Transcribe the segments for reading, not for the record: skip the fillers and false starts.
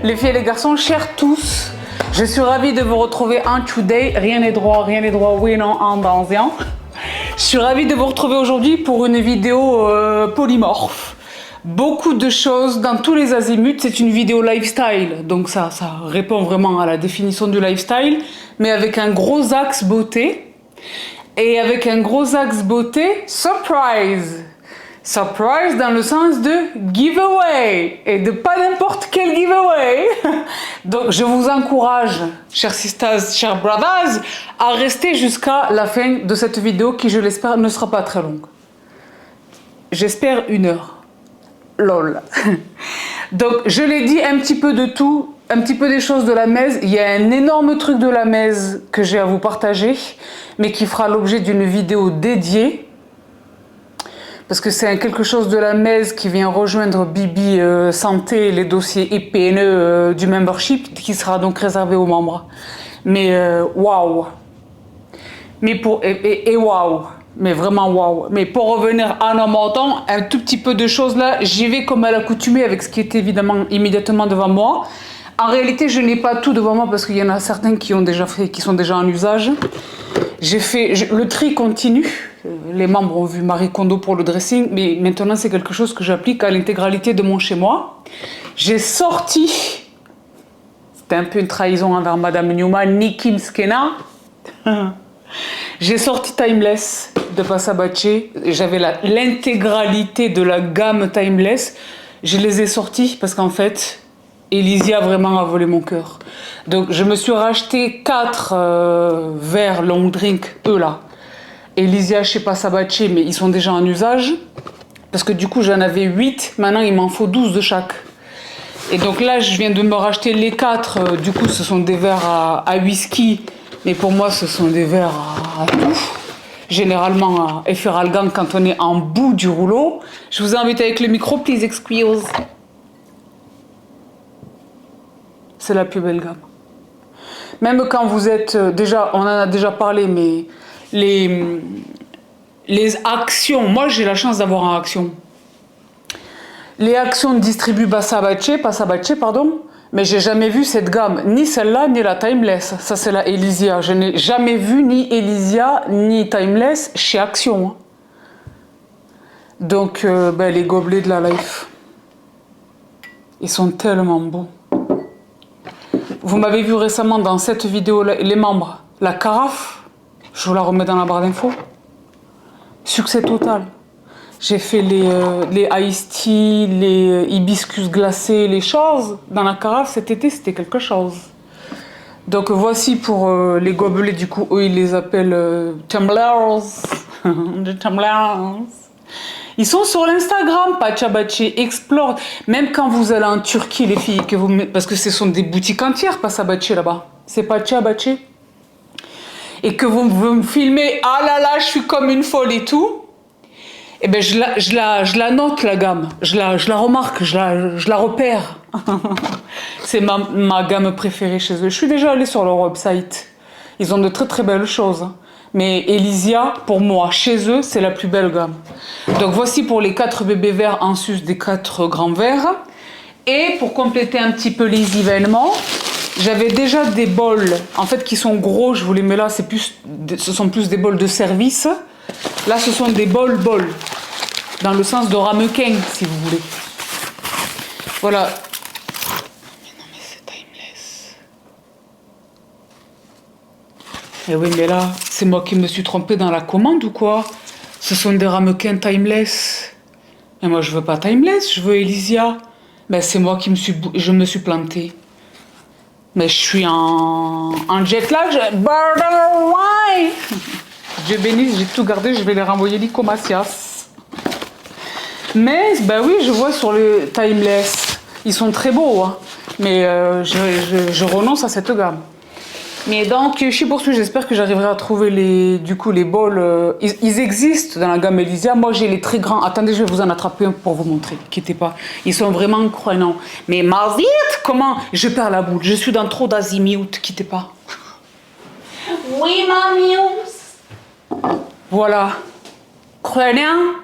Les filles et les garçons, chers tous, je suis ravie de vous retrouver en today. Rien n'est droit, oui, non, en dansant. Je suis ravie de vous retrouver aujourd'hui pour une vidéo polymorphe. Beaucoup de choses dans tous les azimuts. C'est une vidéo lifestyle, donc ça répond vraiment à la définition du lifestyle, mais avec un gros axe beauté. Et avec un gros axe beauté, surprise. Surprise dans le sens de giveaway et de pas n'importe quel giveaway. Donc je vous encourage, chers sisters, chers brothers, à rester jusqu'à la fin de cette vidéo qui, je l'espère, ne sera pas très longue. J'espère 1 heure. Lol. Donc je l'ai dit, un petit peu de tout, un petit peu des choses de la mèze. Il y a un énorme truc de la mèze que j'ai à vous partager, mais qui fera l'objet d'une vidéo dédiée. Parce que c'est quelque chose de la mèze qui vient rejoindre Bibi Santé, les dossiers EPNE du membership, qui sera donc réservé aux membres. Mais waouh! Mais pour waouh! Mais vraiment waouh! Mais pour revenir à nos montants, un tout petit peu de choses là, j'y vais comme à l'accoutumée avec ce qui est évidemment immédiatement devant moi. En réalité, je n'ai pas tout devant moi parce qu'il y en a certains qui ont déjà fait, qui sont déjà en usage. Le tri continue. Les membres ont vu Marie Kondo pour le dressing, mais maintenant c'est quelque chose que j'applique à l'intégralité de mon chez-moi. J'ai sorti, c'était un peu une trahison envers Madame Newman, Nikki Mskena. J'ai sorti Timeless de Passabache. J'avais l'intégralité de la gamme Timeless. Je les ai sortis parce qu'en fait, Elysia vraiment a volé mon cœur. Donc je me suis racheté 4 verres long drink, eux là. Elysia chez Passabache, mais ils sont déjà en usage. Parce que du coup j'en avais 8, maintenant il m'en faut 12 de chaque. Et donc là je viens de me racheter les 4, du coup ce sont des verres à whisky. Mais pour moi ce sont des verres à tout. Généralement à Efferalgan quand on est en bout du rouleau. Je vous invite avec le micro, please excuse. C'est la plus belle gamme. Même quand vous êtes, déjà, on en a déjà parlé, mais les actions, moi j'ai la chance d'avoir en action. Les actions distribuent Passabache, pardon, mais j'ai jamais vu cette gamme, ni celle-là, ni la Timeless. Ça c'est la Elysia. Je n'ai jamais vu ni Elysia, ni Timeless chez Action. Donc, les gobelets de la Life, ils sont tellement beaux. Vous m'avez vu récemment dans cette vidéo, les membres, la carafe, je vous la remets dans la barre d'infos. Succès total. J'ai fait les iced tea, les hibiscus glacés, les choses dans la carafe cet été, c'était quelque chose. Donc voici pour les gobelets, du coup, eux ils les appellent tumblers. Des tumblers. Ils sont sur l'Instagram, Passabache Explore. Même quand vous allez en Turquie, les filles, parce que ce sont des boutiques entières, Passabache là-bas. C'est Passabache. Et que vous me filmez, ah là là, je suis comme une folle et tout. Eh bien, je la note, la gamme. Je la remarque, je la repère. C'est ma gamme préférée chez eux. Je suis déjà allée sur leur website. Ils ont de très très belles choses. Mais Elysia, pour moi, chez eux, c'est la plus belle gamme. Donc voici pour les 4 bébés verts en sus des 4 grands verres. Et pour compléter un petit peu les événements, j'avais déjà des bols, en fait, qui sont gros. Je vous les mets là, ce sont plus des bols de service. Là, ce sont des bols, dans le sens de ramequin, si vous voulez. Voilà. Mais non, mais c'est Timeless. Eh oui, mais là, c'est moi qui me suis trompée dans la commande ou quoi? Ce sont des ramequins Timeless. Mais moi, je veux pas Timeless, je veux Elysia. Mais c'est moi qui je me suis plantée. Mais je suis en jet lag. Why? Dieu bénisse, j'ai tout gardé, je vais les renvoyer Lico Macias. Mais, ben oui, je vois sur le Timeless. Ils sont très beaux, hein. Mais je renonce à cette gamme. Mais donc, je suis poursuivie, j'espère que j'arriverai à trouver les bols. Ils existent dans la gamme Elysia. Moi, j'ai les très grands. Attendez, je vais vous en attraper un pour vous montrer. Inquiétez pas. Ils sont vraiment croyants. Mais Mazit, comment? Je perds la boule. Je suis dans trop d'azimut. Quittez pas. Oui, mamious. Voilà. Croyant.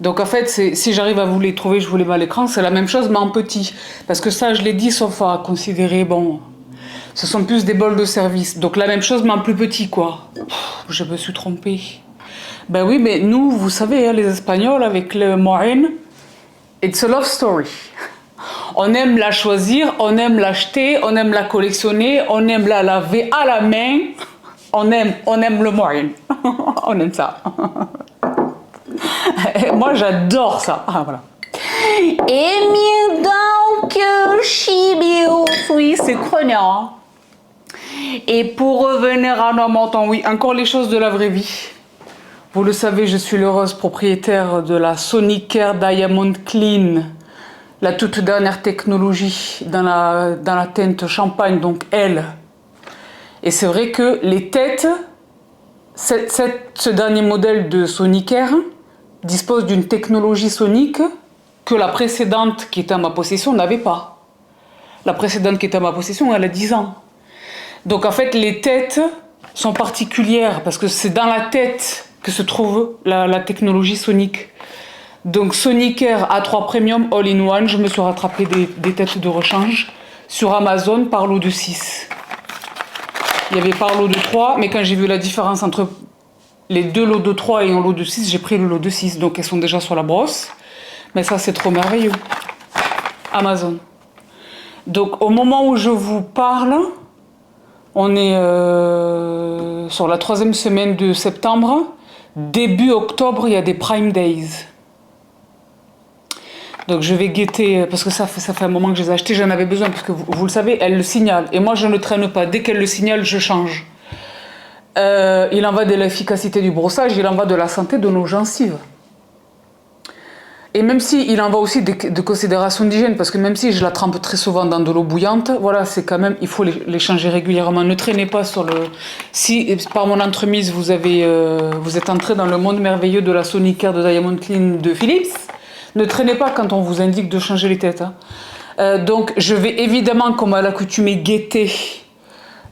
Donc en fait, si j'arrive à vous les trouver, je vous les mets à l'écran, c'est la même chose mais en petit. Parce que ça, je l'ai dit, sauf à considérer, bon, ce sont plus des bols de service. Donc la même chose mais en plus petit, quoi. Je me suis trompée. Ben oui, mais nous, vous savez, hein, les Espagnols, avec le moine, it's a love story. On aime la choisir, on aime l'acheter, on aime la collectionner, on aime la laver à la main. On aime le moine. On aime ça. Moi, j'adore ça. Ah, voilà. Et mieux donc, chibio, oui, c'est crognant. Et pour revenir à nos montants, oui, encore les choses de la vraie vie. Vous le savez, je suis l'heureuse propriétaire de la Sonicare Diamond Clean, la toute dernière technologie dans la teinte champagne, donc elle. Et c'est vrai que les têtes, ce dernier modèle de Sonicare dispose d'une technologie sonique que la précédente qui était à ma possession n'avait pas. La précédente qui était à ma possession, elle a 10 ans. Donc en fait, les têtes sont particulières parce que c'est dans la tête que se trouve la technologie sonique. Donc Sonicare A3 Premium All-in-One, je me suis rattrapé des têtes de rechange sur Amazon par lot de 6. Il y avait par lot de 3, mais quand j'ai vu la différence entre les deux lots de 3 et un lot de 6, j'ai pris le lot de 6. Donc elles sont déjà sur la brosse. Mais ça, c'est trop merveilleux. Amazon. Donc au moment où je vous parle, on est sur la 3e semaine de septembre. Début octobre, il y a des Prime Days. Donc je vais guetter, parce que ça fait un moment que je les ai achetés, j'en avais besoin, parce que vous le savez, elle le signale. Et moi, je ne traîne pas. Dès qu'elle le signale, je change. Il en va de l'efficacité du brossage, il en va de la santé de nos gencives. Et même si il en va aussi de considération d'hygiène, parce que même si je la trempe très souvent dans de l'eau bouillante, voilà, c'est quand même, il faut les changer régulièrement. Ne traînez pas sur le... Si par mon entremise, vous êtes entré dans le monde merveilleux de la Sonicare de Diamond Clean de Philips, ne traînez pas quand on vous indique de changer les têtes. Hein. Donc je vais évidemment, comme à l'accoutumée, guetter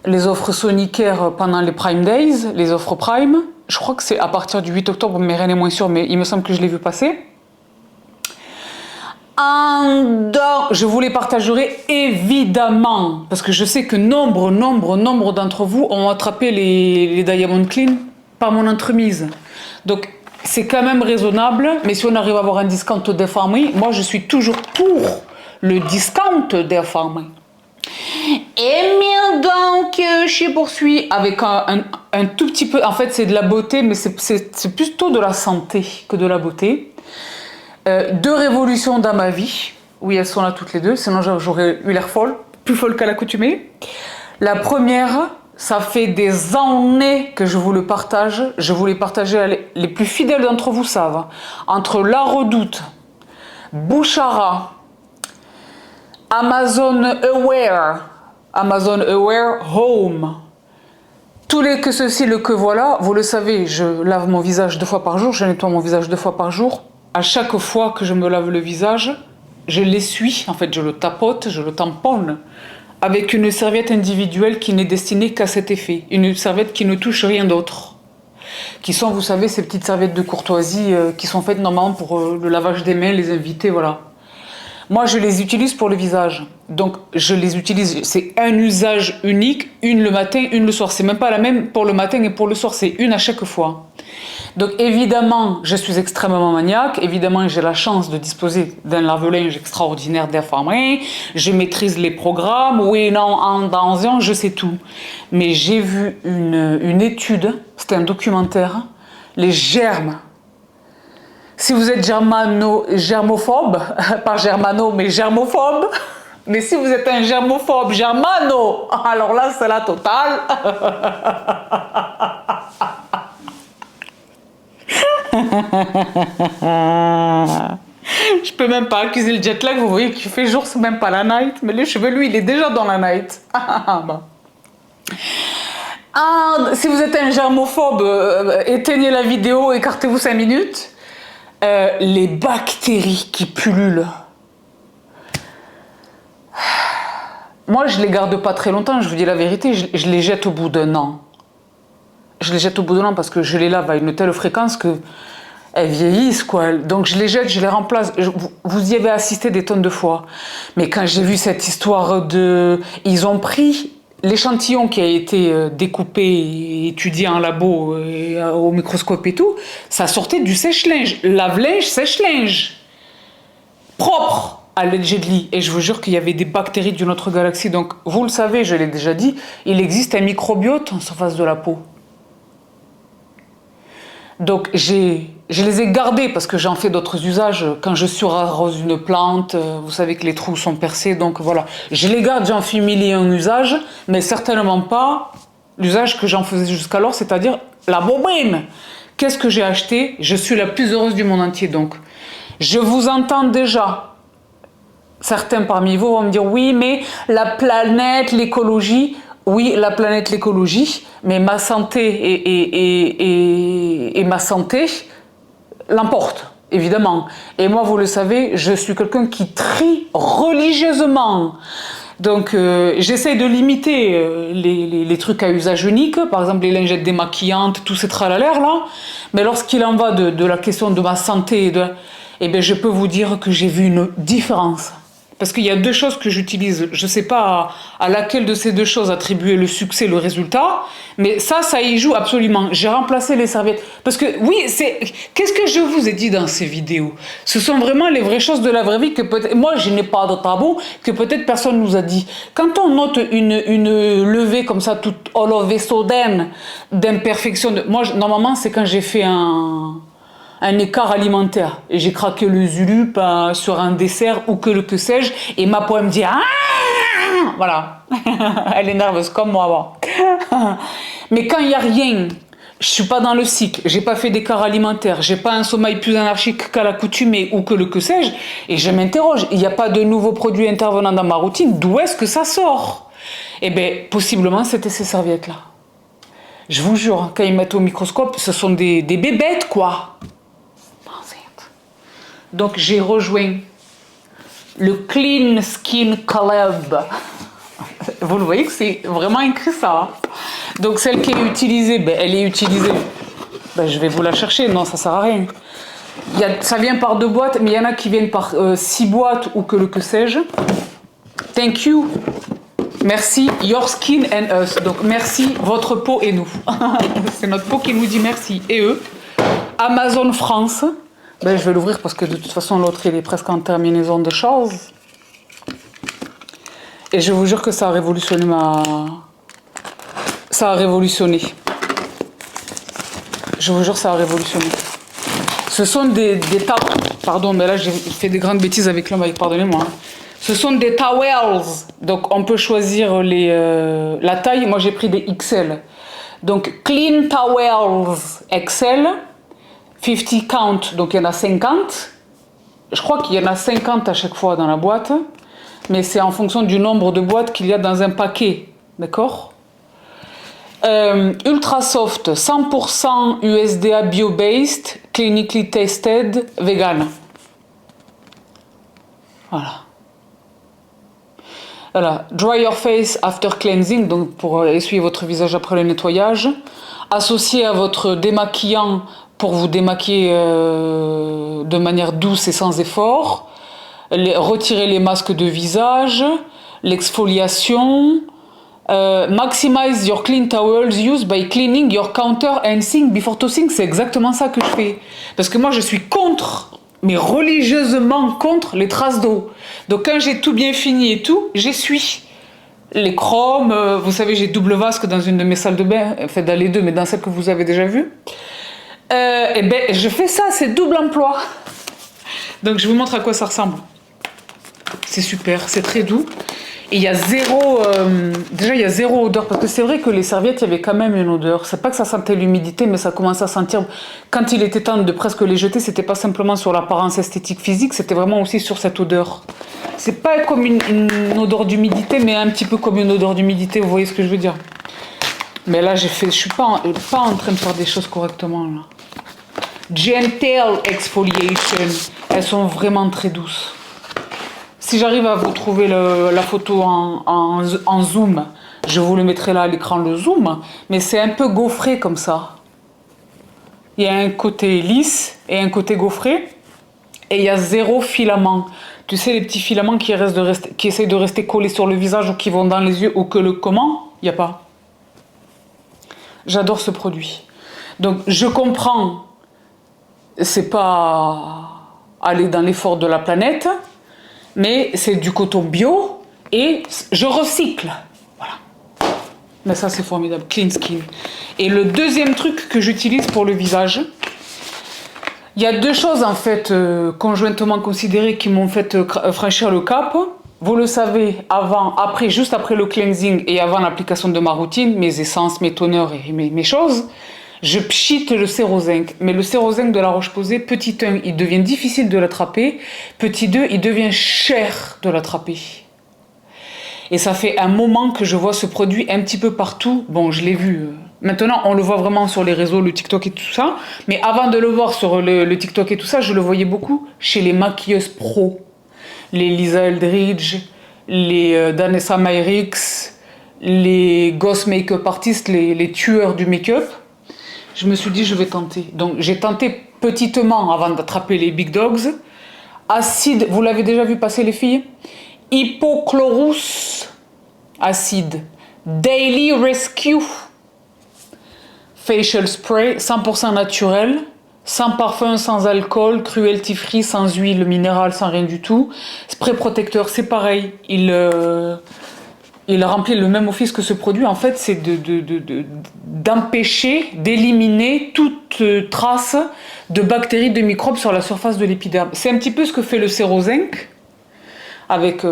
les offres Sonicare pendant les Prime Days, les offres Prime. Je crois que c'est à partir du 8 octobre, mais rien n'est moins sûr, mais il me semble que je l'ai vu passer. Donc, je vous les partagerai évidemment, parce que je sais que nombre d'entre vous ont attrapé les Diamond Clean par mon entremise. Donc, c'est quand même raisonnable, mais si on arrive à avoir un discount des familles, moi je suis toujours pour le discount des familles. Et bien donc, je poursuis avec un tout petit peu, en fait c'est de la beauté, mais c'est plutôt de la santé que de la beauté. 2 révolutions dans ma vie. Oui, elles sont là toutes les deux, sinon j'aurais eu l'air folle, plus folle qu'à l'accoutumée. La première, ça fait des années que je vous le partage. Je vous l'ai partagé, les plus fidèles d'entre vous savent. Entre La Redoute, Bouchara, Amazon Aware Home, tous les que ceci, le que voilà, vous le savez, je lave mon visage 2 fois par jour, je nettoie mon visage 2 fois par jour. À chaque fois que je me lave le visage, je l'essuie, en fait je le tapote, je le tamponne avec une serviette individuelle qui n'est destinée qu'à cet effet. Une serviette qui ne touche rien d'autre. Qui sont, vous savez, ces petites serviettes de courtoisie qui sont faites normalement pour le lavage des mains, les invités, voilà. Moi, je les utilise pour le visage. Donc, je les utilise, c'est un usage unique, une le matin, une le soir. C'est même pas la même pour le matin et pour le soir, c'est une à chaque fois. Donc, évidemment, je suis extrêmement maniaque. Évidemment, j'ai la chance de disposer d'un lave-linge extraordinaire d'informé. Je maîtrise les programmes. Oui, non, en danger, je sais tout. Mais j'ai vu une étude, c'était un documentaire, les germes. Si vous êtes germophobe, pas germano, mais germophobe, mais si vous êtes un germophobe, germano, alors là, c'est la totale. Je peux même pas accuser le jet lag, vous voyez qu'il fait jour, c'est même pas la night, mais le cheveu, lui, il est déjà dans la night. Bon. Si vous êtes un germophobe, éteignez la vidéo, écartez-vous 5 minutes. Les bactéries qui pullulent. Moi, je les garde pas très longtemps, je vous dis la vérité, je les jette au bout d'1 an. Je les jette au bout d'1 an parce que je les lave à une telle fréquence que elles vieillissent, quoi. Donc je les jette, je les remplace. Vous y avez assisté des tonnes de fois. Mais quand j'ai vu cette histoire de... Ils ont pris l'échantillon qui a été découpé et étudié en labo et au microscope et tout, ça sortait du sèche-linge. Lave-linge, sèche-linge. Propre, allegedly. Et je vous jure qu'il y avait des bactéries d'une autre galaxie. Donc vous le savez, je l'ai déjà dit, il existe un microbiote en surface de la peau. Donc je les ai gardés parce que j'en fais d'autres usages. Quand je surarrose une plante, vous savez que les trous sont percés, donc voilà. Je les garde, j'en fais mille et un usages, mais certainement pas l'usage que j'en faisais jusqu'alors, c'est-à-dire la bobine. Qu'est-ce que j'ai acheté? Je suis la plus heureuse du monde entier, donc. Je vous entends déjà. Certains parmi vous vont me dire, oui, mais la planète, l'écologie... Oui, la planète, l'écologie, mais ma santé et ma santé l'emportent, évidemment. Et moi, vous le savez, je suis quelqu'un qui trie religieusement. Donc, j'essaie de limiter les trucs à usage unique, par exemple les lingettes démaquillantes, tout ces tralalaires là. Mais lorsqu'il en va de la question de ma santé, eh bien, je peux vous dire que j'ai vu une différence. Parce qu'il y a deux choses que j'utilise. Je ne sais pas à laquelle de ces deux choses attribuer le succès, le résultat, mais ça y joue absolument. J'ai remplacé les serviettes. Parce que oui, qu'est-ce que je vous ai dit dans ces vidéos? Ce sont vraiment les vraies choses de la vraie vie que peut-être... Moi, je n'ai pas de tabou, que peut-être personne nous a dit. Quand on note une levée comme ça, toute all of a sudden, d'imperfection... Moi, normalement, c'est quand j'ai fait un écart alimentaire. Et j'ai craqué le Zulup sur un dessert ou que sais-je. Et ma pomme me dit ah, voilà. Elle est nerveuse comme moi. Bon. Mais quand il n'y a rien, je suis pas dans le cycle, j'ai pas fait d'écart alimentaire, j'ai pas un sommeil plus anarchique qu'à l'accoutumée ou que sais-je, et je m'interroge, il n'y a pas de nouveaux produits intervenant dans ma routine, d'où est-ce que ça sort? Eh bien, possiblement, c'était ces serviettes-là. Je vous jure, quand ils mettent au microscope, ce sont des bébêtes, quoi. Donc j'ai rejoint le Clean Skin Club. Vous le voyez que c'est vraiment écrit ça. Donc celle qui est utilisée, ben, elle est utilisée. Ben, je vais vous la chercher, non ça sert à rien. Ça vient par 2 boîtes, mais il y en a qui viennent par 6 boîtes ou que sais-je. Thank you. Merci, your skin and us. Donc merci, votre peau et nous. C'est notre peau qui nous dit merci. Et eux. Amazon France. Ben, je vais l'ouvrir parce que de toute façon l'autre il est presque en terminaison de choses. Et je vous jure que ça a révolutionné Ça a révolutionné. Je vous jure ça a révolutionné. Ce sont des pardon, mais là j'ai fait des grandes bêtises avec le mic, pardonnez-moi. Ce sont des towels. Donc on peut choisir la taille. Moi j'ai pris des XL. Donc Clean Towels XL. 50 count, donc il y en a 50. Je crois qu'il y en a 50 à chaque fois dans la boîte. Mais c'est en fonction du nombre de boîtes qu'il y a dans un paquet. D'accord? Ultra soft, 100% USDA bio-based, clinically tested, vegan. Voilà. Voilà. Dry your face after cleansing, donc pour essuyer votre visage après le nettoyage. Associé à votre démaquillant pour vous démaquiller de manière douce et sans effort, retirer les masques de visage, l'exfoliation, maximize your clean towels used by cleaning your counter and sink before tossing. C'est exactement ça que je fais. Parce que moi je suis contre, mais religieusement contre les traces d'eau. Donc quand j'ai tout bien fini et tout, j'essuie. Les chromes, vous savez j'ai double vasque dans une de mes salles de bain, enfin dans les deux, mais dans celle que vous avez déjà vue. Et ben je fais ça, c'est double emploi. Donc je vous montre à quoi ça ressemble. C'est super, c'est très doux. Et il y a zéro, déjà il y a zéro odeur, parce que c'est vrai que les serviettes, il y avait quand même une odeur. C'est pas que ça sentait l'humidité, mais ça commençait à sentir, quand il était temps de presque les jeter, c'était pas simplement sur l'apparence esthétique physique, c'était vraiment aussi sur cette odeur. C'est pas comme une odeur d'humidité, mais un petit peu comme une odeur d'humidité, vous voyez ce que je veux dire. Mais là, je suis pas en train de faire des choses correctement, là. Gentle exfoliation, elles sont vraiment très douces. Si j'arrive à vous trouver la photo en zoom, je vous le mettrai là à l'écran, le zoom, mais c'est un peu gaufré comme ça. Il y a un côté lisse et un côté gaufré. Et il y a 0 filament. Tu sais, les petits filaments qui essayent de rester collés sur le visage ou qui vont dans les yeux ou que le comment, il n'y a pas. J'adore ce produit. Donc, je comprends, c'est pas aller dans l'effort de la planète, mais c'est du coton bio et je recycle. Voilà. Mais ça, c'est formidable. Clean Skin. Et le deuxième truc que j'utilise pour le visage, il y a 2 choses en fait conjointement considérées qui m'ont fait franchir le cap. Vous le savez, avant, après, juste après le cleansing et avant l'application de ma routine, mes essences, mes toners et mes choses, je pchite le sérozinc. Mais le sérozinc de la Roche-Posay, petit 1, il devient difficile de l'attraper. Petit 2, il devient cher de l'attraper. Et ça fait un moment que je vois ce produit un petit peu partout. Bon, je l'ai vu. Maintenant, on le voit vraiment sur les réseaux, le TikTok et tout ça. Mais avant de le voir sur le TikTok et tout ça, je le voyais beaucoup chez les maquilleuses pro. Les Lisa Eldridge, les Danessa Myricks, les ghost make-up artistes, les tueurs du make-up. Je me suis dit, je vais tenter. Donc, j'ai tenté petitement avant d'attraper les big dogs. Acide, vous l'avez déjà vu passer les filles? Hypochlorous acide. Daily Rescue. Facial spray, 100% naturel. Sans parfum, sans alcool, cruelty free, sans huile minérale, sans rien du tout. Spray protecteur, c'est pareil. Il remplit le même office que ce produit. En fait, c'est d'empêcher, d'éliminer toute trace de bactéries, de microbes sur la surface de l'épiderme. C'est un petit peu ce que fait le sérozinc, avec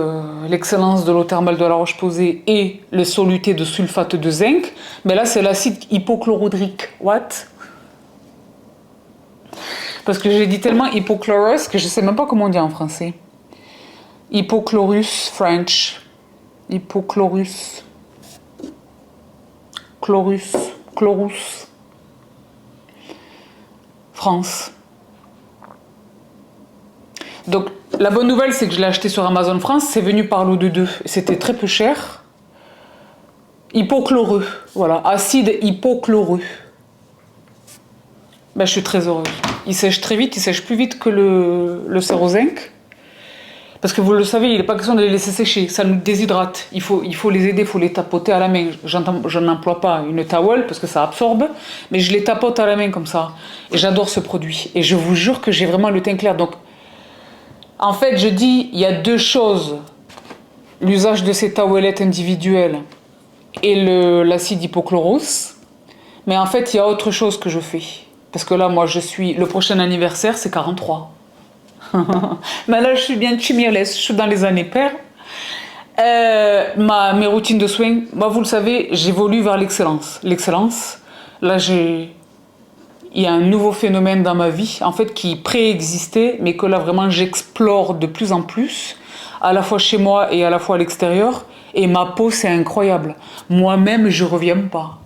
l'excellence de l'eau thermale de la Roche-Posay et le soluté de sulfate de zinc. Mais là, c'est l'acide hypochlorhydrique. What? Parce que j'ai dit tellement hypochlorous que je ne sais même pas comment on dit en français. Hypochlorus French. Hypochlorus. Chlorus. France. Donc, la bonne nouvelle, c'est que je l'ai acheté sur Amazon France. C'est venu par lot de 2. C'était très peu cher. Hypochloreux. Voilà. Acide hypochloreux. Ben, je suis très heureuse. Il sèche très vite, il sèche plus vite que le sérozinc. Parce que vous le savez, il n'est pas question de les laisser sécher, ça nous déshydrate. Il faut les aider, il faut les tapoter à la main. Je n'emploie pas une towel parce que ça absorbe, mais je les tapote à la main comme ça. Et j'adore ce produit. Et je vous jure que j'ai vraiment le teint clair. Donc, en fait, je dis, il y a 2 choses. L'usage de ces towelettes individuelles et l'acide hypochlorous. Mais en fait, il y a autre chose que je fais. Parce que là, moi, le prochain anniversaire, c'est 43. Mais là, je suis bien chimierless, je suis dans les années paires. Mes routines de soins, moi, vous le savez, j'évolue vers l'excellence. L'excellence, là, il y a un nouveau phénomène dans ma vie, en fait, qui préexistait, mais que là, vraiment, j'explore de plus en plus, à la fois chez moi et à la fois à l'extérieur. Et ma peau, c'est incroyable. Moi-même, je ne reviens pas.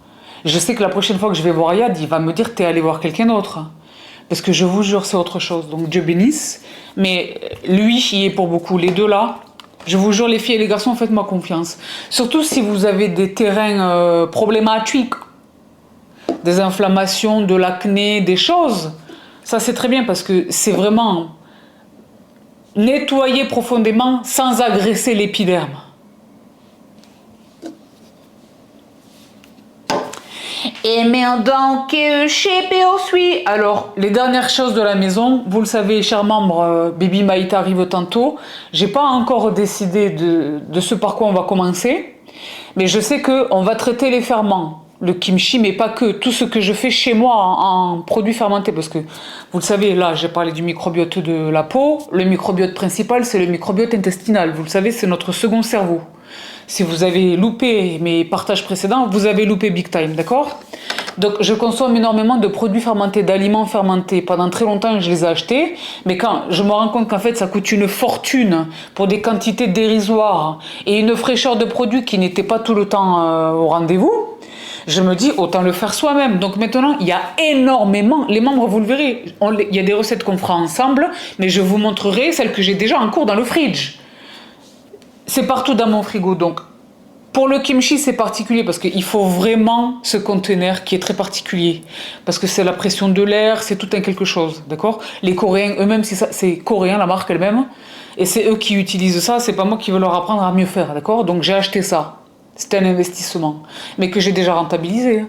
Je sais que la prochaine fois que je vais voir Yad, il va me dire t'es allé voir quelqu'un d'autre. Parce que je vous jure, c'est autre chose. Donc Dieu bénisse. Mais lui, il est pour beaucoup. Les 2 là, je vous jure, les filles et les garçons, faites-moi confiance. Surtout si vous avez des terrains problématiques, des inflammations, de l'acné, des choses. Ça, c'est très bien parce que c'est vraiment nettoyer profondément sans agresser l'épiderme. Et maintenant que chez P.O. Alors, les dernières choses de la maison, vous le savez, chers membres, Baby Maïta arrive tantôt. J'ai pas encore décidé de ce par quoi on va commencer, mais je sais qu'on va traiter les ferments, le kimchi, mais pas que, tout ce que je fais chez moi en produits fermentés, parce que, vous le savez, là, j'ai parlé du microbiote de la peau. Le microbiote principal, c'est le microbiote intestinal. Vous le savez, c'est notre second cerveau. Si vous avez loupé mes partages précédents, vous avez loupé big time, d'accord? Donc, je consomme énormément de produits fermentés, d'aliments fermentés. Pendant très longtemps, je les ai achetés. Mais quand je me rends compte qu'en fait, ça coûte une fortune pour des quantités dérisoires et une fraîcheur de produits qui n'était pas tout le temps au rendez-vous, je me dis, autant le faire soi-même. Donc maintenant, il y a énormément, les membres, vous le verrez, il y a des recettes qu'on fera ensemble, mais je vous montrerai celles que j'ai déjà en cours dans le fridge. C'est partout dans mon frigo, donc Pour le kimchi, c'est particulier parce qu'il faut vraiment ce conteneur qui est très particulier. Parce que c'est la pression de l'air, c'est tout un quelque chose, d'accord? Les Coréens eux-mêmes, c'est coréen, la marque elle-même. Et c'est eux qui utilisent ça, c'est pas moi qui veux leur apprendre à mieux faire, d'accord? Donc j'ai acheté ça. C'était un investissement. Mais que j'ai déjà rentabilisé.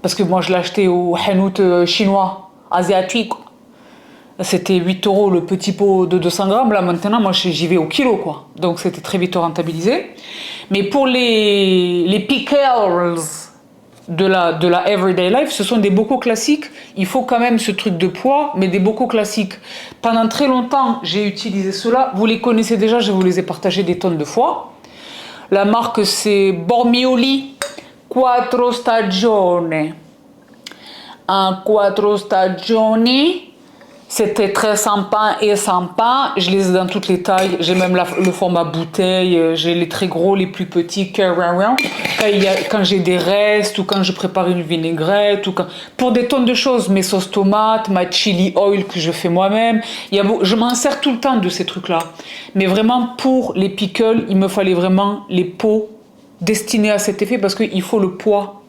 Parce que moi, je l'ai acheté au hanout chinois, asiatique. C'était 8 € le petit pot de 200 grammes. Là, maintenant, moi, j'y vais au kilo, quoi. Donc, c'était très vite rentabilisé. Mais pour les pickles de la everyday life, ce sont des bocaux classiques. Il faut quand même ce truc de poids, mais des bocaux classiques. Pendant très longtemps, j'ai utilisé ceux-là. Vous les connaissez déjà, je vous les ai partagés des tonnes de fois. La marque, c'est Bormioli Quattro Stagioni. Un Quattro Stagioni. C'était très sympa et sympa. Je les ai dans toutes les tailles. J'ai même le format bouteille. J'ai les très gros, les plus petits. Quand j'ai des restes ou quand je prépare une vinaigrette. Pour des tonnes de choses. Mes sauces tomates, ma chili oil que je fais moi-même. Je m'en sers tout le temps de ces trucs-là. Mais vraiment, pour les pickles, il me fallait vraiment les pots destinés à cet effet parce qu'il faut le poids.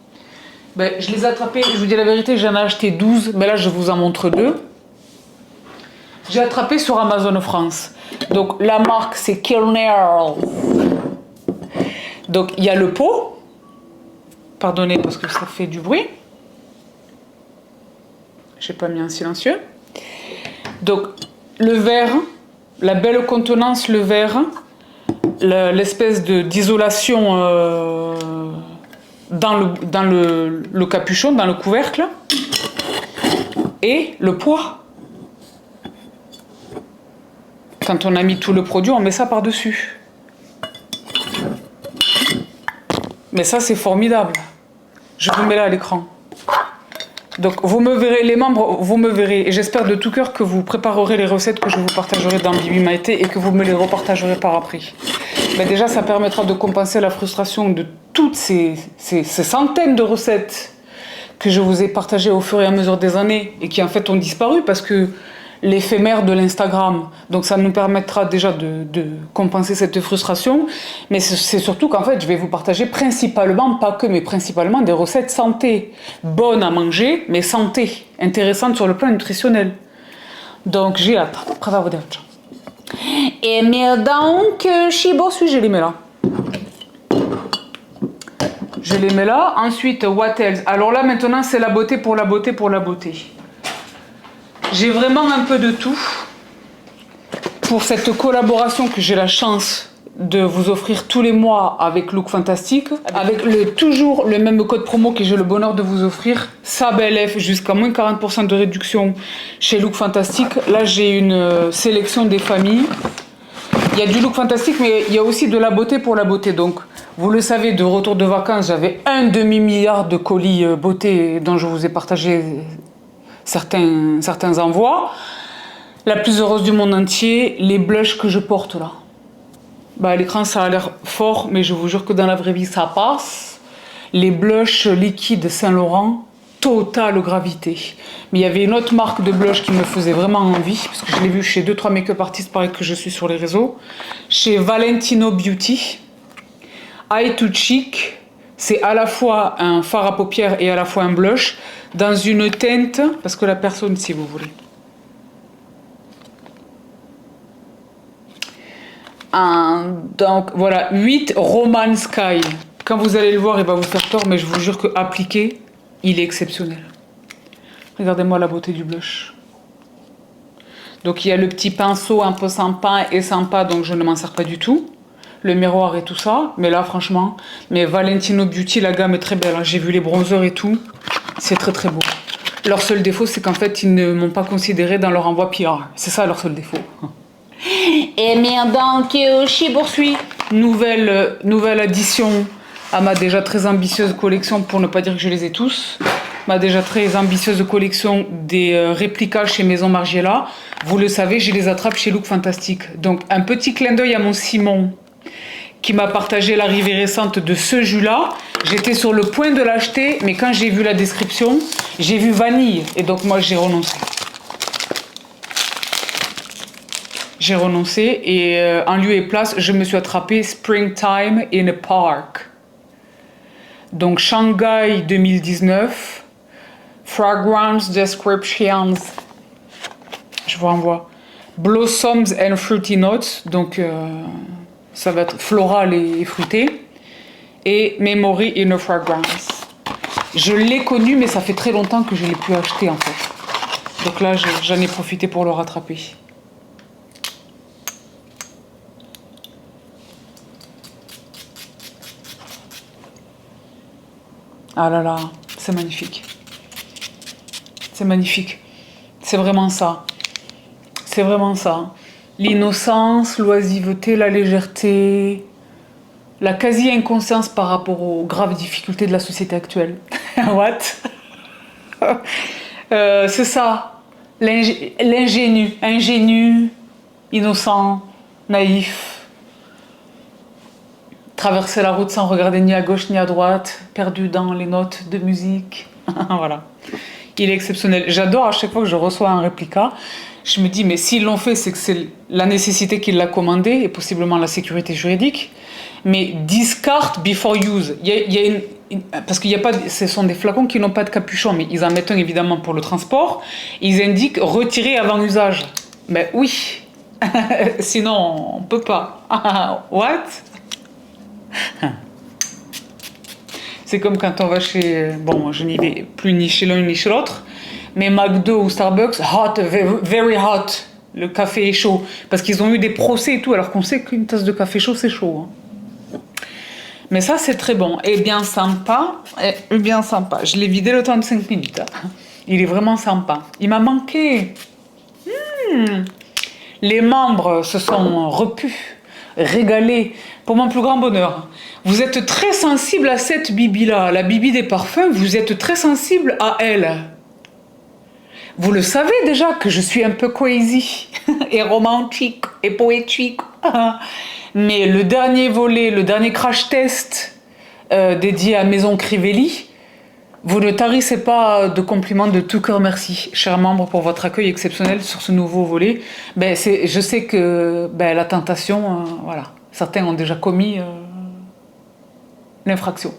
Ben, je les ai attrapés. Je vous dis la vérité, j'en ai acheté 12. Mais là, je vous en montre 2. J'ai attrapé sur Amazon France. Donc la marque c'est Kilner. Donc il y a le pot. Pardonnez parce que ça fait du bruit. J'ai pas mis en silencieux. Donc le verre, la belle contenance, le verre, l'espèce d'isolation dans le capuchon, dans le couvercle, et le poids. Quand on a mis tout le produit, on met ça par-dessus. Mais ça, c'est formidable. Je vous mets là à l'écran. Donc, vous me verrez, les membres, vous me verrez. Et j'espère de tout cœur que vous préparerez les recettes que je vous partagerai dans Bibi Maïté et que vous me les repartagerez par après. Mais déjà, ça permettra de compenser la frustration de toutes ces centaines de recettes que je vous ai partagées au fur et à mesure des années et qui, en fait, ont disparu parce que l'éphémère de l'Instagram. Donc ça nous permettra déjà de compenser cette frustration. Mais c'est surtout qu'en fait, je vais vous partager principalement, pas que, mais principalement des recettes santé. Bonnes à manger, mais santé. Intéressantes sur le plan nutritionnel. Donc j'ai hâte. Prova vous dire. Et mais donc, je les mets là. Je les mets là. Ensuite, what else? Alors là, maintenant, c'est la beauté pour la beauté pour la beauté. J'ai vraiment un peu de tout pour cette collaboration que j'ai la chance de vous offrir tous les mois avec Look Fantastique, avec toujours le même code promo que j'ai le bonheur de vous offrir, SABLF, jusqu'à moins 40% de réduction chez Look Fantastique. Là, j'ai une sélection des familles. Il y a du Look Fantastique, mais il y a aussi de la beauté pour la beauté. Donc, vous le savez, de retour de vacances, j'avais un demi-milliard de colis beauté dont je vous ai partagé certains envois. La plus heureuse du monde entier, les blushs que je porte là. Bah, à l'écran, ça a l'air fort, mais je vous jure que dans la vraie vie, ça passe. Les blushs liquides Saint-Laurent, totale gravité. Mais il y avait une autre marque de blush qui me faisait vraiment envie, parce que je l'ai vu chez 2-3 make-up artistes, pareil que je suis sur les réseaux. Chez Valentino Beauty, Eye to Cheek, c'est à la fois un fard à paupières et à la fois un blush, dans une teinte, parce que la personne, si vous voulez. Donc voilà, 8 Roman Sky. Quand vous allez le voir, il va vous faire peur, mais je vous jure que appliqué, il est exceptionnel. Regardez-moi la beauté du blush. Donc il y a le petit pinceau un peu sympa, donc je ne m'en sers pas du tout. Le miroir et tout ça, mais là franchement, mais Valentino Beauty, la gamme est très belle. J'ai vu les bronzers et tout, c'est très très beau. Leur seul défaut, c'est qu'en fait, ils ne m'ont pas considéré dans leur envoi PR. C'est ça leur seul défaut. Et bien donc, je poursuis. Nouvelle addition à ma déjà très ambitieuse collection, pour ne pas dire que je les ai tous. Ma déjà très ambitieuse collection des réplicas chez Maison Margiela. Vous le savez, je les attrape chez Look Fantastique. Donc, un petit clin d'œil à mon Simon, qui m'a partagé l'arrivée récente de ce jus-là. J'étais sur le point de l'acheter, mais quand j'ai vu la description, j'ai vu vanille. Et donc moi, j'ai renoncé. J'ai renoncé et en lieu et place, je me suis attrapé Springtime in a Park. Donc Shanghai 2019, Fragrance Descriptions, je vous renvoie, Blossoms and Fruity Notes, donc ça va être floral et fruité, et Memory in a Fragrance. Je l'ai connu, mais ça fait très longtemps que je ne l'ai plus acheté en fait. Donc là, j'en ai profité pour le rattraper. Ah là là, c'est magnifique. C'est magnifique. C'est vraiment ça. C'est vraiment ça. L'innocence, l'oisiveté, la légèreté, la quasi-inconscience par rapport aux graves difficultés de la société actuelle. What? C'est ça. L'ingénu. Ingénu, innocent, naïf. Traverser la route sans regarder ni à gauche ni à droite, perdu dans les notes de musique. Voilà. Il est exceptionnel. J'adore à chaque fois que je reçois un réplica. Je me dis, mais s'ils l'ont fait, c'est que c'est la nécessité qui l'a commandé et possiblement la sécurité juridique. Mais discard before use. Parce qu'il y a pas, ce sont des flacons qui n'ont pas de capuchon, mais ils en mettent un évidemment pour le transport. Ils indiquent retirer avant usage. Mais oui. Sinon, on peut pas. What? C'est comme quand on va chez... Bon, je n'y vais plus ni chez l'un ni chez l'autre, mais McDo ou Starbucks, hot, very hot, le café est chaud. Parce qu'ils ont eu des procès et tout, alors qu'on sait qu'une tasse de café chaud, c'est chaud. Hein. Mais ça, c'est très bon. Et bien sympa, bien sympa. Je l'ai vidé le temps de 5 minutes. Hein. Il est vraiment sympa. Il m'a manqué. Les membres se sont repus, régalés, pour mon plus grand bonheur. Vous êtes très sensible à cette bibi-là, la bibi des parfums, vous êtes très sensible à elle. Vous le savez déjà que je suis un peu crazy, et romantique, et poétique. Mais le dernier volet, le dernier crash test dédié à Maison Crivelli, vous ne tarissez pas de compliments de tout cœur merci, chers membres, pour votre accueil exceptionnel sur ce nouveau volet. Je sais que la tentation, voilà, certains ont déjà commis l'infraction.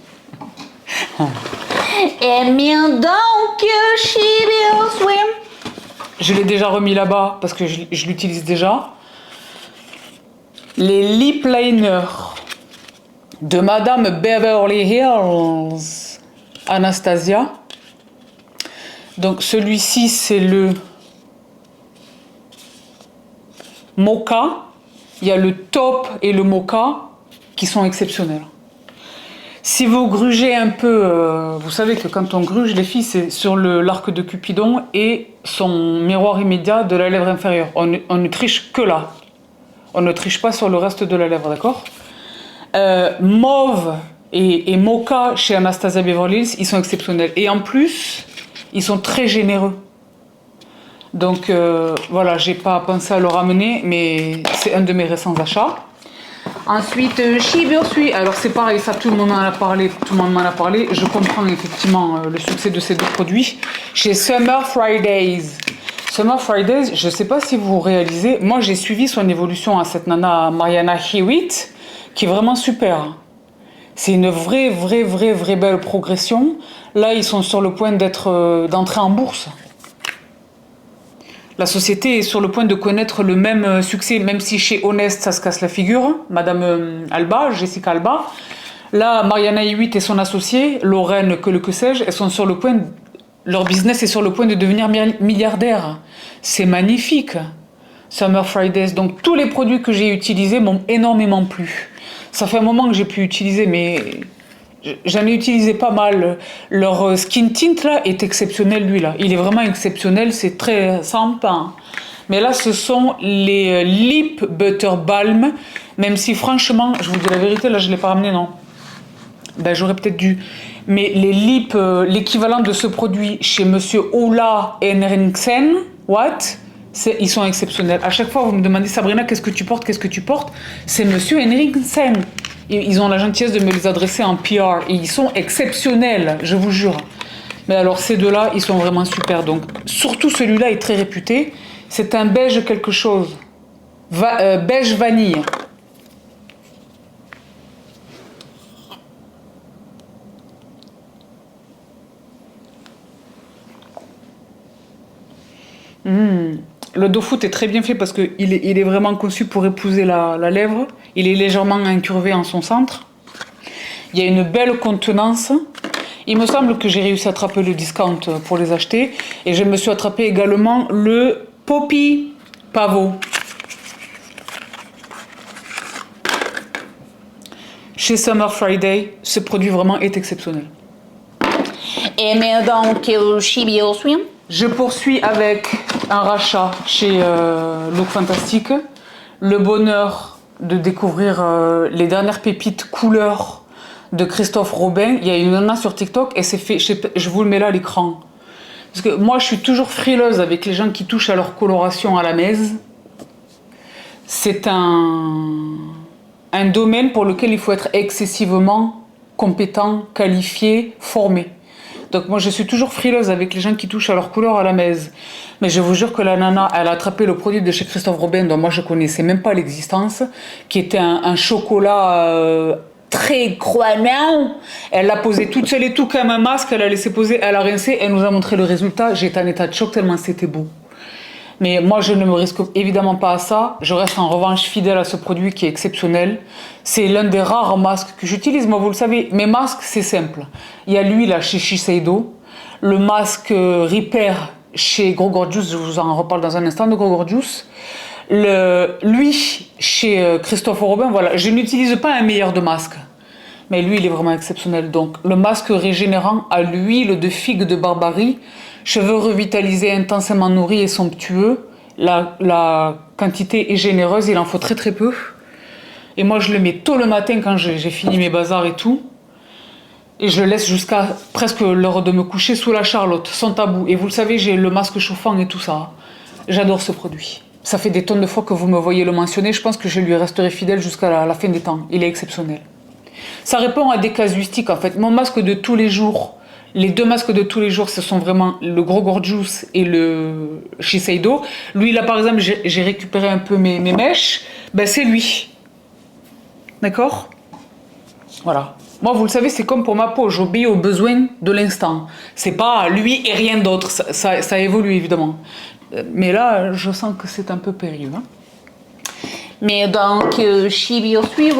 Et bien donc, je l'ai déjà remis là-bas parce que je l'utilise déjà. Les lip liners de Madame Beverly Hills Anastasia. Donc celui-ci c'est le mocha. Il y a le taupe et le mocha qui sont exceptionnels. Si vous grugez un peu, vous savez que quand on gruge les filles, c'est sur l'arc de Cupidon et son miroir immédiat de la lèvre inférieure. On ne triche que là. On ne triche pas sur le reste de la lèvre, d'accord? Mauve et mocha chez Anastasia Beverly Hills, ils sont exceptionnels. Et en plus, ils sont très généreux. Donc voilà, j'ai pas pensé à le ramener, mais c'est un de mes récents achats. Ensuite, Shibursui. Alors c'est pareil, ça tout le monde en a parlé, Je comprends effectivement le succès de ces deux produits. Chez Summer Fridays. Summer Fridays, je sais pas si vous réalisez, moi j'ai suivi son évolution à cette nana Mariana Hewitt, qui est vraiment super. C'est une vraie belle progression. Là, ils sont sur le point d'entrer en bourse. La société est sur le point de connaître le même succès, même si chez Honest, ça se casse la figure. Madame Alba, Jessica Alba. Là, Mariana Hewitt et son associé, Lorraine, que sais-je, elles sont sur le point... Leur business est sur le point de devenir milliardaire. C'est magnifique. Summer Fridays. Donc, tous les produits que j'ai utilisés m'ont énormément plu. Ça fait un moment que j'ai pu utiliser, mais... J'en ai utilisé pas mal. Leur skin tint là est exceptionnel, lui là. Il est vraiment exceptionnel, c'est très sympa. Mais là, ce sont les Lip Butter Balm. Même si franchement, je vous dis la vérité, là je ne l'ai pas ramené, non. J'aurais peut-être dû. Mais les lips, l'équivalent de ce produit chez Monsieur Ola Henriksen, ils sont exceptionnels. À chaque fois, vous me demandez, Sabrina, qu'est-ce que tu portes? C'est Monsieur Henriksen. Ils ont la gentillesse de me les adresser en PR. Et ils sont exceptionnels, je vous jure. Mais alors, ces deux-là, ils sont vraiment super. Donc, surtout celui-là est très réputé. C'est un beige quelque chose. beige vanille. Le dough foot est très bien fait parce qu'il est vraiment conçu pour épouser la lèvre. Il est légèrement incurvé en son centre. Il y a une belle contenance. Il me semble que j'ai réussi à attraper le discount pour les acheter. Et je me suis attrapé également le Poppy Pavot. Chez Summer Friday, ce produit vraiment est exceptionnel. Et mais donc, Chibi Swim. Je poursuis avec un rachat chez Look Fantastic. Le bonheur de découvrir les dernières pépites couleurs de Christophe Robin. Il y a une nana sur TikTok et c'est fait, je vous le mets là à l'écran. Parce que moi je suis toujours frileuse avec les gens qui touchent à leur coloration à la mèze. C'est un domaine pour lequel il faut être excessivement compétent, qualifié, formé. Donc moi je suis toujours frileuse avec les gens qui touchent à leur couleur à la mèze. Mais je vous jure que la nana, elle a attrapé le produit de chez Christophe Robin dont moi je connaissais même pas l'existence, qui était un chocolat très croisant. Elle l'a posé toute seule et tout comme un masque, elle a laissé poser, elle a rincé, elle nous a montré le résultat. J'étais en état de choc tellement c'était beau. Mais moi, je ne me risque évidemment pas à ça. Je reste en revanche fidèle à ce produit qui est exceptionnel. C'est l'un des rares masques que j'utilise. Moi, vous le savez, mes masques, c'est simple. Il y a lui, là, chez Shiseido. Le masque Repair chez Gros Gorgeous. Je vous en reparle dans un instant de Gros Gorgeous. Lui, chez Christophe Robin, voilà. Je n'utilise pas un meilleur de masque. Mais lui, il est vraiment exceptionnel. Donc, le masque régénérant à l'huile de figue de Barbarie. Cheveux revitalisés, intensément nourris et somptueux. La quantité est généreuse, il en faut très très peu. Et moi je le mets tôt le matin quand j'ai fini mes bazars et tout. Et je le laisse jusqu'à presque l'heure de me coucher sous la Charlotte, sans tabou. Et vous le savez, j'ai le masque chauffant et tout ça. J'adore ce produit. Ça fait des tonnes de fois que vous me voyez le mentionner. Je pense que je lui resterai fidèle jusqu'à la fin des temps. Il est exceptionnel. Ça répond à des casuistiques en fait. Mon masque de tous les jours... Les deux masques de tous les jours, ce sont vraiment le Gros Gorgeous et le Shiseido. Lui, là, par exemple, j'ai récupéré un peu mes mèches. Ben, c'est lui. D'accord? Voilà. Moi, vous le savez, c'est comme pour ma peau. J'obéis aux besoins de l'instant. C'est pas lui et rien d'autre. Ça évolue, évidemment. Mais là, je sens que c'est un peu périlleux. Hein? Mais donc, Chibi Swim,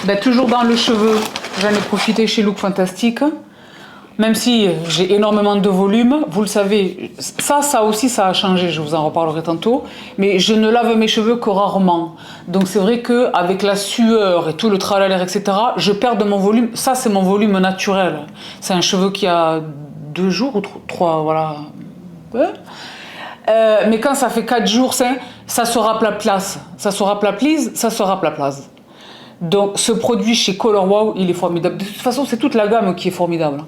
ben, toujours dans le cheveu. J'en ai profité chez Look Fantastic. Même si j'ai énormément de volume, vous le savez, ça aussi ça a changé, je vous en reparlerai tantôt, mais je ne lave mes cheveux que rarement. Donc c'est vrai qu'avec la sueur et tout le tralala, etc., je perds de mon volume. Ça c'est mon volume naturel. C'est un cheveu qui a 2 jours ou 3, voilà. Ouais. Mais quand ça fait 4 jours, ça se raplaplace. Ça se raplaplise, ça se raplaplace. Donc ce produit chez Color Wow, il est formidable. De toute façon, c'est toute la gamme qui est formidable.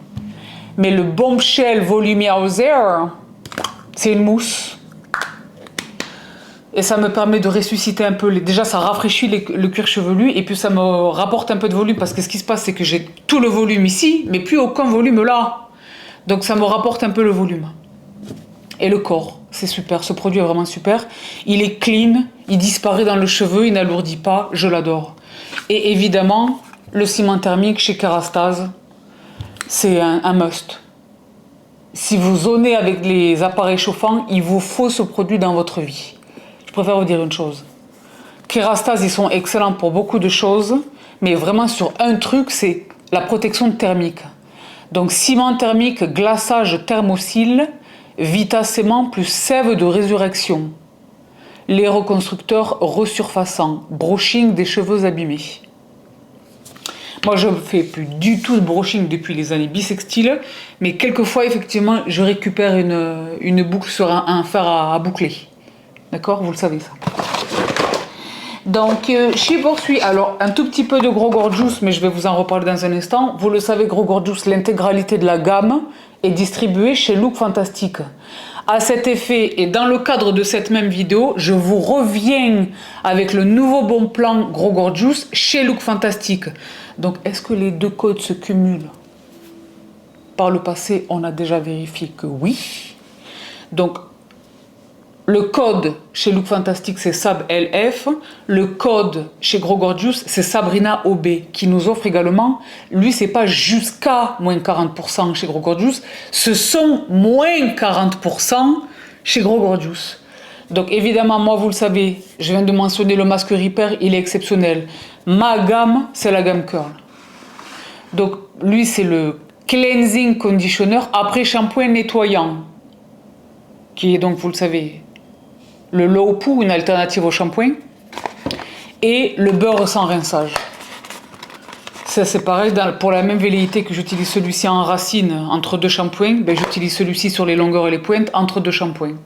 Mais le Bombshell Volumizer, c'est une mousse. Et ça me permet de ressusciter un peu. Déjà, ça rafraîchit le cuir chevelu. Et puis, ça me rapporte un peu de volume. Parce que ce qui se passe, c'est que j'ai tout le volume ici, mais plus aucun volume là. Donc, ça me rapporte un peu le volume. Et le corps, c'est super. Ce produit est vraiment super. Il est clean, il disparaît dans le cheveu, il n'alourdit pas. Je l'adore. Et évidemment, le ciment thermique chez Kerastase. C'est un must. Si vous zonez avec les appareils chauffants, il vous faut ce produit dans votre vie. Je préfère vous dire une chose. Kerastase, ils sont excellents pour beaucoup de choses, mais vraiment sur un truc, c'est la protection thermique. Donc ciment thermique, glaçage thermocyle, vitacement plus sève de résurrection. Les reconstructeurs resurfaçants, brushing des cheveux abîmés. Moi, je ne fais plus du tout de brushing depuis les années bissextiles, mais quelquefois, effectivement, je récupère une boucle sur un fer à boucler. D'accord? Vous le savez, ça. Donc, je poursuis. Alors, un tout petit peu de Gros Gorgeous, mais je vais vous en reparler dans un instant. Vous le savez, Gros Gorgeous, l'intégralité de la gamme est distribuée chez Look Fantastic. À cet effet, et dans le cadre de cette même vidéo, je vous reviens avec le nouveau bon plan Gros Gorgeous chez Look Fantastic. Donc, est-ce que les deux codes se cumulent? Par le passé, on a déjà vérifié que oui. Donc, Le code chez Look Fantastic, c'est Sab LF. Le code chez Gros Gorgeous, c'est Sabrina OB, qui nous offre également, lui, c'est pas jusqu'à moins 40% chez Gros Gorgeous, ce sont moins 40% chez Gros Gorgeous. Donc évidemment, moi, vous le savez, je viens de mentionner le masque Repair, il est exceptionnel. Ma gamme, c'est la gamme Curl. Donc lui, c'est le cleansing conditioner après shampoing nettoyant, qui est donc, vous le savez, le low poo, une alternative au shampoing, et le beurre sans rinçage. Ça c'est pareil, pour la même velléité que j'utilise celui-ci en racine entre deux shampoings, ben, j'utilise celui-ci sur les longueurs et les pointes entre deux shampoings.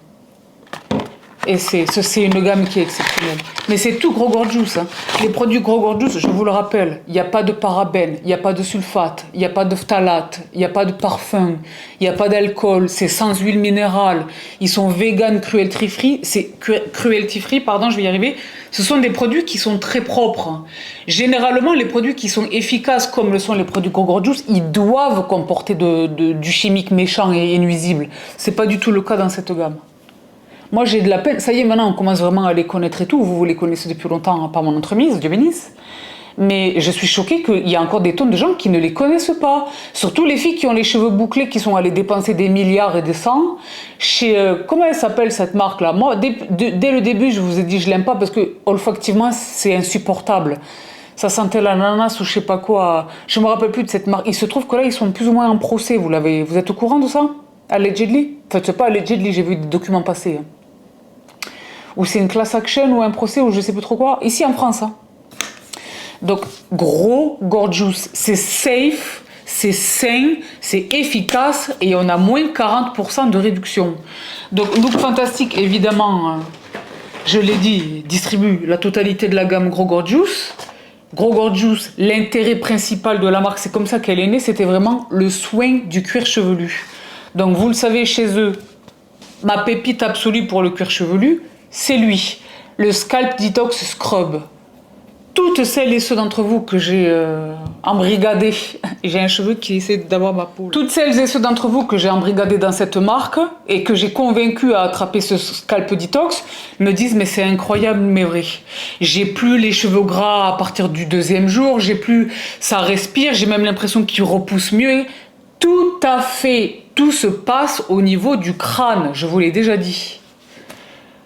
Et c'est une gamme qui est exceptionnelle. Mais c'est tout Gros Gorgeous. Hein. Les produits Gros Gorgeous, je vous le rappelle, il n'y a pas de parabènes, il n'y a pas de sulfate, il n'y a pas de phtalate, il n'y a pas de parfum, il n'y a pas d'alcool, c'est sans huile minérale, ils sont vegan, cruelty free, pardon, je vais y arriver. Ce sont des produits qui sont très propres. Généralement, les produits qui sont efficaces, comme le sont les produits Gros Gorgeous, ils doivent comporter du chimique méchant et nuisible. C'est pas du tout le cas dans cette gamme. Moi, j'ai de la peine. Ça y est, maintenant, on commence vraiment à les connaître et tout. Vous les connaissez depuis longtemps hein, par mon entremise, Dieu bénisse. Mais je suis choquée qu'il y a encore des tonnes de gens qui ne les connaissent pas. Surtout les filles qui ont les cheveux bouclés, qui sont allées dépenser des milliards et des cents. Chez, comment elle s'appelle cette marque-là? Moi, dès le début, je vous ai dit je l'aime pas parce que, olfactivement, c'est insupportable. Ça sentait l'ananas ou je sais pas quoi. Je me rappelle plus de cette marque. Il se trouve que là, ils sont plus ou moins en procès. Vous êtes au courant de ça? Allegedly? Enfin, c'est pas allegedly, j'ai vu des documents passer. Hein. Ou c'est une class action ou un procès ou je sais plus trop quoi. Ici en France. Hein. Donc, Gros Gorgeous, c'est safe, c'est sain, c'est efficace et on a moins 40% de réduction. Donc, Look Fantastic, évidemment, je l'ai dit, distribue la totalité de la gamme Gros Gorgeous. Gros Gorgeous, l'intérêt principal de la marque, c'est comme ça qu'elle est née, c'était vraiment le soin du cuir chevelu. Donc, vous le savez, chez eux, ma pépite absolue pour le cuir chevelu, c'est lui, le Scalp Detox Scrub. Toutes celles et ceux d'entre vous que j'ai embrigadés, j'ai un cheveu qui essaie d'avoir ma peau. Toutes celles et ceux d'entre vous que j'ai embrigadés dans cette marque et que j'ai convaincu à attraper ce Scalp Detox me disent mais c'est incroyable mais vrai. J'ai plus les cheveux gras à partir du 2e jour, j'ai plus, ça respire, j'ai même l'impression qu'ils repoussent mieux. Tout à fait, tout se passe au niveau du crâne, je vous l'ai déjà dit.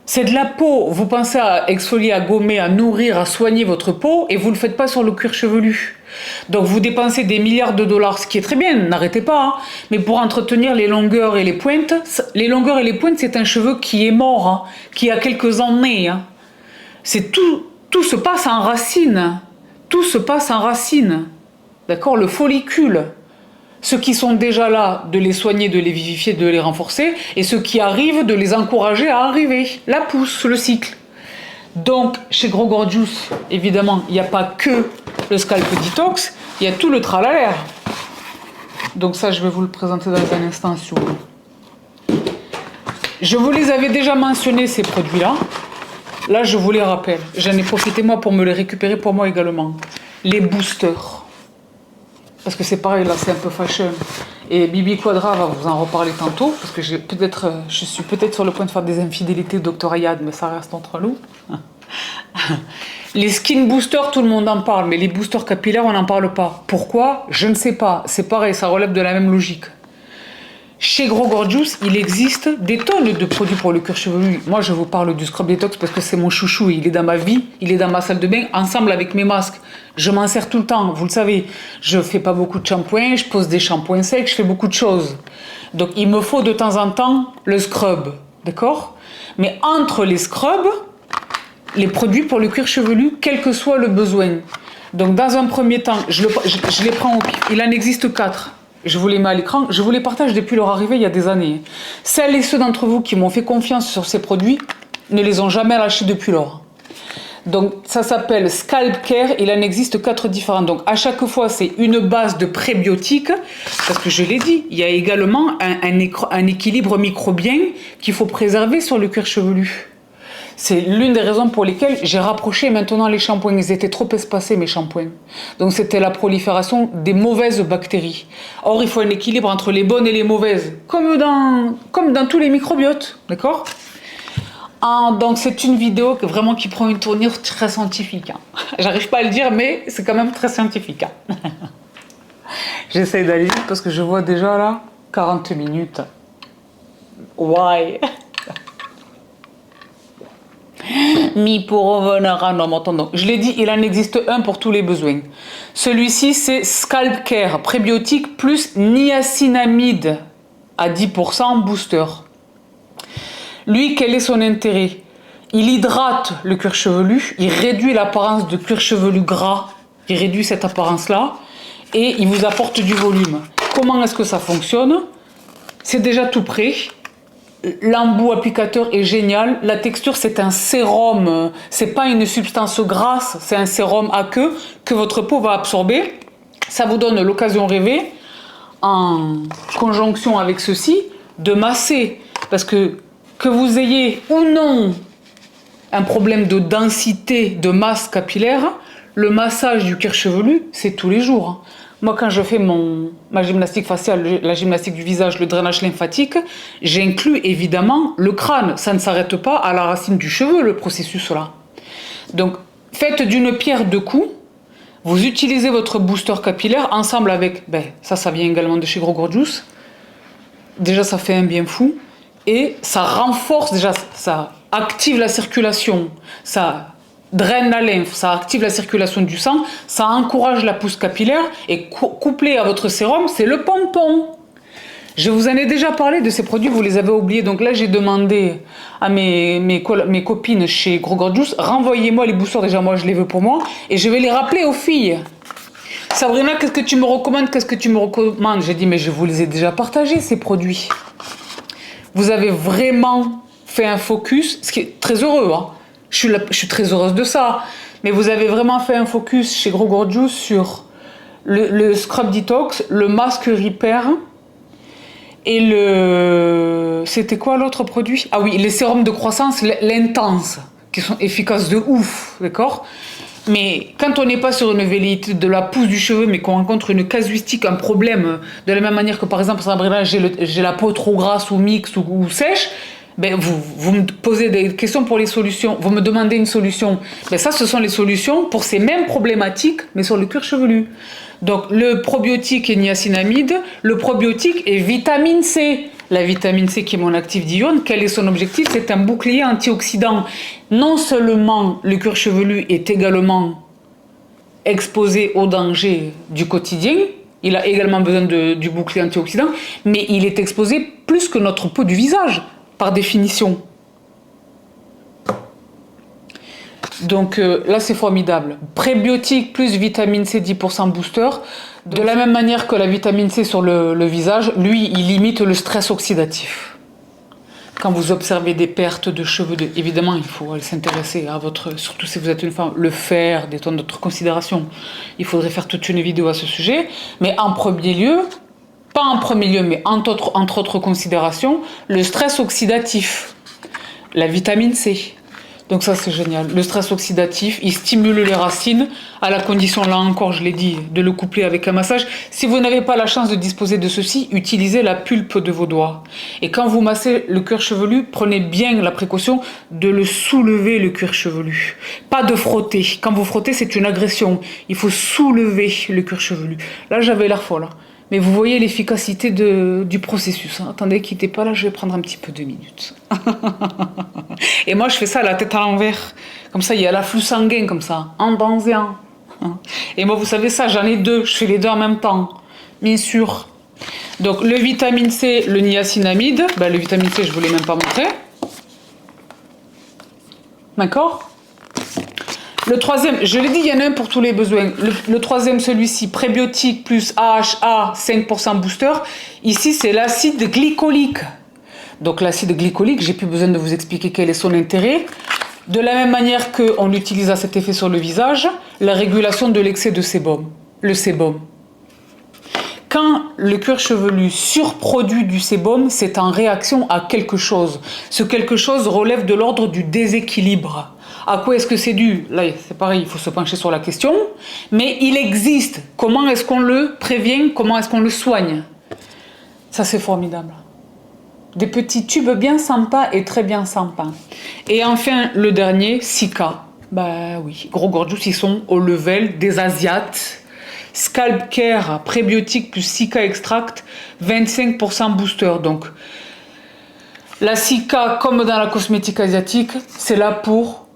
C'est de la peau, vous pensez à exfolier, à gommer, à nourrir, à soigner votre peau et vous ne le faites pas sur le cuir chevelu. Donc vous dépensez des milliards de dollars, ce qui est très bien, n'arrêtez pas. Hein. Mais pour entretenir les longueurs et les pointes, c'est un cheveu qui est mort, hein, qui a quelques années. Hein. C'est tout se passe en racine. Tout se passe en racine. D'accord? Le follicule. Ceux qui sont déjà là, de les soigner, de les vivifier, de les renforcer, et ceux qui arrivent, de les encourager à arriver. La pousse, le cycle. Donc, chez Gros Gorgeous, évidemment, il n'y a pas que le Scalp Detox, il y a tout le tralala. Donc ça, je vais vous le présenter dans un instant, si vous voulez. Je vous les avais déjà mentionnés, ces produits-là. Là, je vous les rappelle. J'en ai profité, moi, pour me les récupérer pour moi également. Les boosters. Parce que c'est pareil, là, c'est un peu fashion. Et Bibi Quadra va vous en reparler tantôt, parce que je suis peut-être sur le point de faire des infidélités au Dr Ayad, mais ça reste entre nous. Les skin boosters, tout le monde en parle, mais les boosters capillaires, on n'en parle pas. Pourquoi? Je ne sais pas. C'est pareil, ça relève de la même logique. Chez Gros Gorgeous, il existe des tonnes de produits pour le cuir chevelu. Moi, je vous parle du Scrub Detox parce que c'est mon chouchou. Il est dans ma vie, il est dans ma salle de bain, ensemble avec mes masques. Je m'en sers tout le temps, vous le savez. Je fais pas beaucoup de shampoing, je pose des shampoings secs, je fais beaucoup de choses. Donc, il me faut de temps en temps le scrub, d'accord? Mais entre les scrubs, les produits pour le cuir chevelu, quel que soit le besoin. Donc, dans un premier temps, je les prends au pif. Il en existe 4. Je vous les mets à l'écran, je vous les partage depuis leur arrivée il y a des années. Celles et ceux d'entre vous qui m'ont fait confiance sur ces produits ne les ont jamais lâchés depuis lors. Donc ça s'appelle Scalp Care, il en existe 4 différents. Donc à chaque fois c'est une base de prébiotiques, parce que je l'ai dit, il y a également un équilibre microbien qu'il faut préserver sur le cuir chevelu. C'est l'une des raisons pour lesquelles j'ai rapproché maintenant les shampoings. Ils étaient trop espacés, mes shampoings. Donc c'était la prolifération des mauvaises bactéries. Or, il faut un équilibre entre les bonnes et les mauvaises, comme dans tous les microbiotes, d'accord? Donc c'est une vidéo vraiment qui prend une tournure très scientifique. Hein. J'arrive pas à le dire, mais c'est quand même très scientifique. Hein. J'essaie d'aller vite parce que je vois déjà là 40 minutes. Why? Mais pour revenir à nos entendons, je l'ai dit, il en existe un pour tous les besoins. Celui-ci, c'est Scalp Care, prébiotique plus niacinamide à 10% booster. Lui, quel est son intérêt? Il hydrate le cuir chevelu, il réduit l'apparence de cuir chevelu gras, il réduit cette apparence-là, et il vous apporte du volume. Comment est-ce que ça fonctionne? C'est déjà tout prêt. L'embout applicateur est génial. La texture, c'est un sérum. C'est pas une substance grasse, c'est un sérum à queue que votre peau va absorber. Ça vous donne l'occasion rêvée, en conjonction avec ceci, de masser. Parce que vous ayez ou non un problème de densité, de masse capillaire, le massage du cuir chevelu, c'est tous les jours. Moi, quand je fais ma gymnastique faciale, la gymnastique du visage, le drainage lymphatique, j'inclus évidemment le crâne. Ça ne s'arrête pas à la racine du cheveu, le processus là. Donc, faites d'une pierre deux coups. Vous utilisez votre booster capillaire ensemble avec... ça vient également de chez Gros Gorgeous. Déjà, ça fait un bien fou. Et ça renforce, déjà, ça active la circulation. Ça draine la lymphe, ça active la circulation du sang, ça encourage la pousse capillaire et couplé à votre sérum, c'est le pompon. Je vous en ai déjà parlé de ces produits, vous les avez oubliés. Donc là, j'ai demandé à mes copines chez Gros Gorgeous, renvoyez-moi les boosters, déjà moi je les veux pour moi, et je vais les rappeler aux filles. Sabrina, qu'est-ce que tu me recommandes? Qu'est-ce que tu me recommandes? J'ai dit, mais je vous les ai déjà partagés, ces produits. Vous avez vraiment fait un focus, ce qui est très heureux, hein. Je suis très heureuse de ça. Mais vous avez vraiment fait un focus chez Gros Gorgeous sur le Scrub Detox, le Mask Repair et le... C'était quoi l'autre produit? Ah oui, les sérums de croissance, l'intense, qui sont efficaces de ouf, d'accord? Mais quand on n'est pas sur une velléité de la pousse du cheveu, mais qu'on rencontre une casuistique, un problème, de la même manière que par exemple, Sabrina, j'ai la peau trop grasse ou mixte ou sèche, vous me posez des questions pour les solutions, vous me demandez une solution. Ça, ce sont les solutions pour ces mêmes problématiques, mais sur le cuir chevelu. Donc, le probiotique est niacinamide, le probiotique est vitamine C. La vitamine C qui est mon actif d'iode, quel est son objectif? C'est un bouclier antioxydant. Non seulement le cuir chevelu est également exposé aux dangers du quotidien, il a également besoin du bouclier antioxydant, mais il est exposé plus que notre peau du visage, par définition. Donc là, c'est formidable. Prébiotique plus vitamine C 10% booster. De la même manière que la vitamine C sur le visage, lui, il limite le stress oxydatif. Quand vous observez des pertes de cheveux, évidemment, il faut s'intéresser à votre... Surtout si vous êtes une femme, le faire, détendre notre considération. Il faudrait faire toute une vidéo à ce sujet. Mais en premier lieu... Pas en premier lieu, mais entre autres considérations, le stress oxydatif, la vitamine C. Donc ça, c'est génial. Le stress oxydatif, il stimule les racines, à la condition, là encore, je l'ai dit, de le coupler avec un massage. Si vous n'avez pas la chance de disposer de ceci, utilisez la pulpe de vos doigts. Et quand vous massez le cuir chevelu, prenez bien la précaution de le soulever, le cuir chevelu. Pas de frotter. Quand vous frottez, c'est une agression. Il faut soulever le cuir chevelu. Là, j'avais l'air folle. Mais vous voyez l'efficacité du processus. Hein. Attendez, quittez pas, là, je vais prendre un petit peu 2 minutes. Et moi, je fais ça à la tête à l'envers. Comme ça, il y a l'afflux sanguin, comme ça, en dansant. Et moi, vous savez ça, j'en ai 2. Je fais les 2 en même temps, bien sûr. Donc, le vitamine C, le niacinamide. Le vitamine C, je ne vous l'ai même pas montré. D'accord ? Le troisième, je l'ai dit, il y en a un pour tous les besoins. Le troisième, celui-ci, prébiotique plus AHA, 5% booster. Ici, c'est l'acide glycolique. Donc l'acide glycolique, j'ai plus besoin de vous expliquer quel est son intérêt. De la même manière qu'on l'utilise à cet effet sur le visage, la régulation de l'excès de sébum, le sébum. Quand le cuir chevelu surproduit du sébum, c'est en réaction à quelque chose. Ce quelque chose relève de l'ordre du déséquilibre. À quoi est-ce que c'est dû? Là, c'est pareil, il faut se pencher sur la question. Mais il existe. Comment est-ce qu'on le prévient? Comment est-ce qu'on le soigne? Ça, c'est formidable. Des petits tubes bien sympas et très bien sympas. Et enfin, le dernier, Cica. Bah oui, Gros Gorgeous, ils sont au level des Asiates. Scalp Care, prébiotique plus Cica Extract, 25% booster. Donc, la Cica, comme dans la cosmétique asiatique, c'est là pour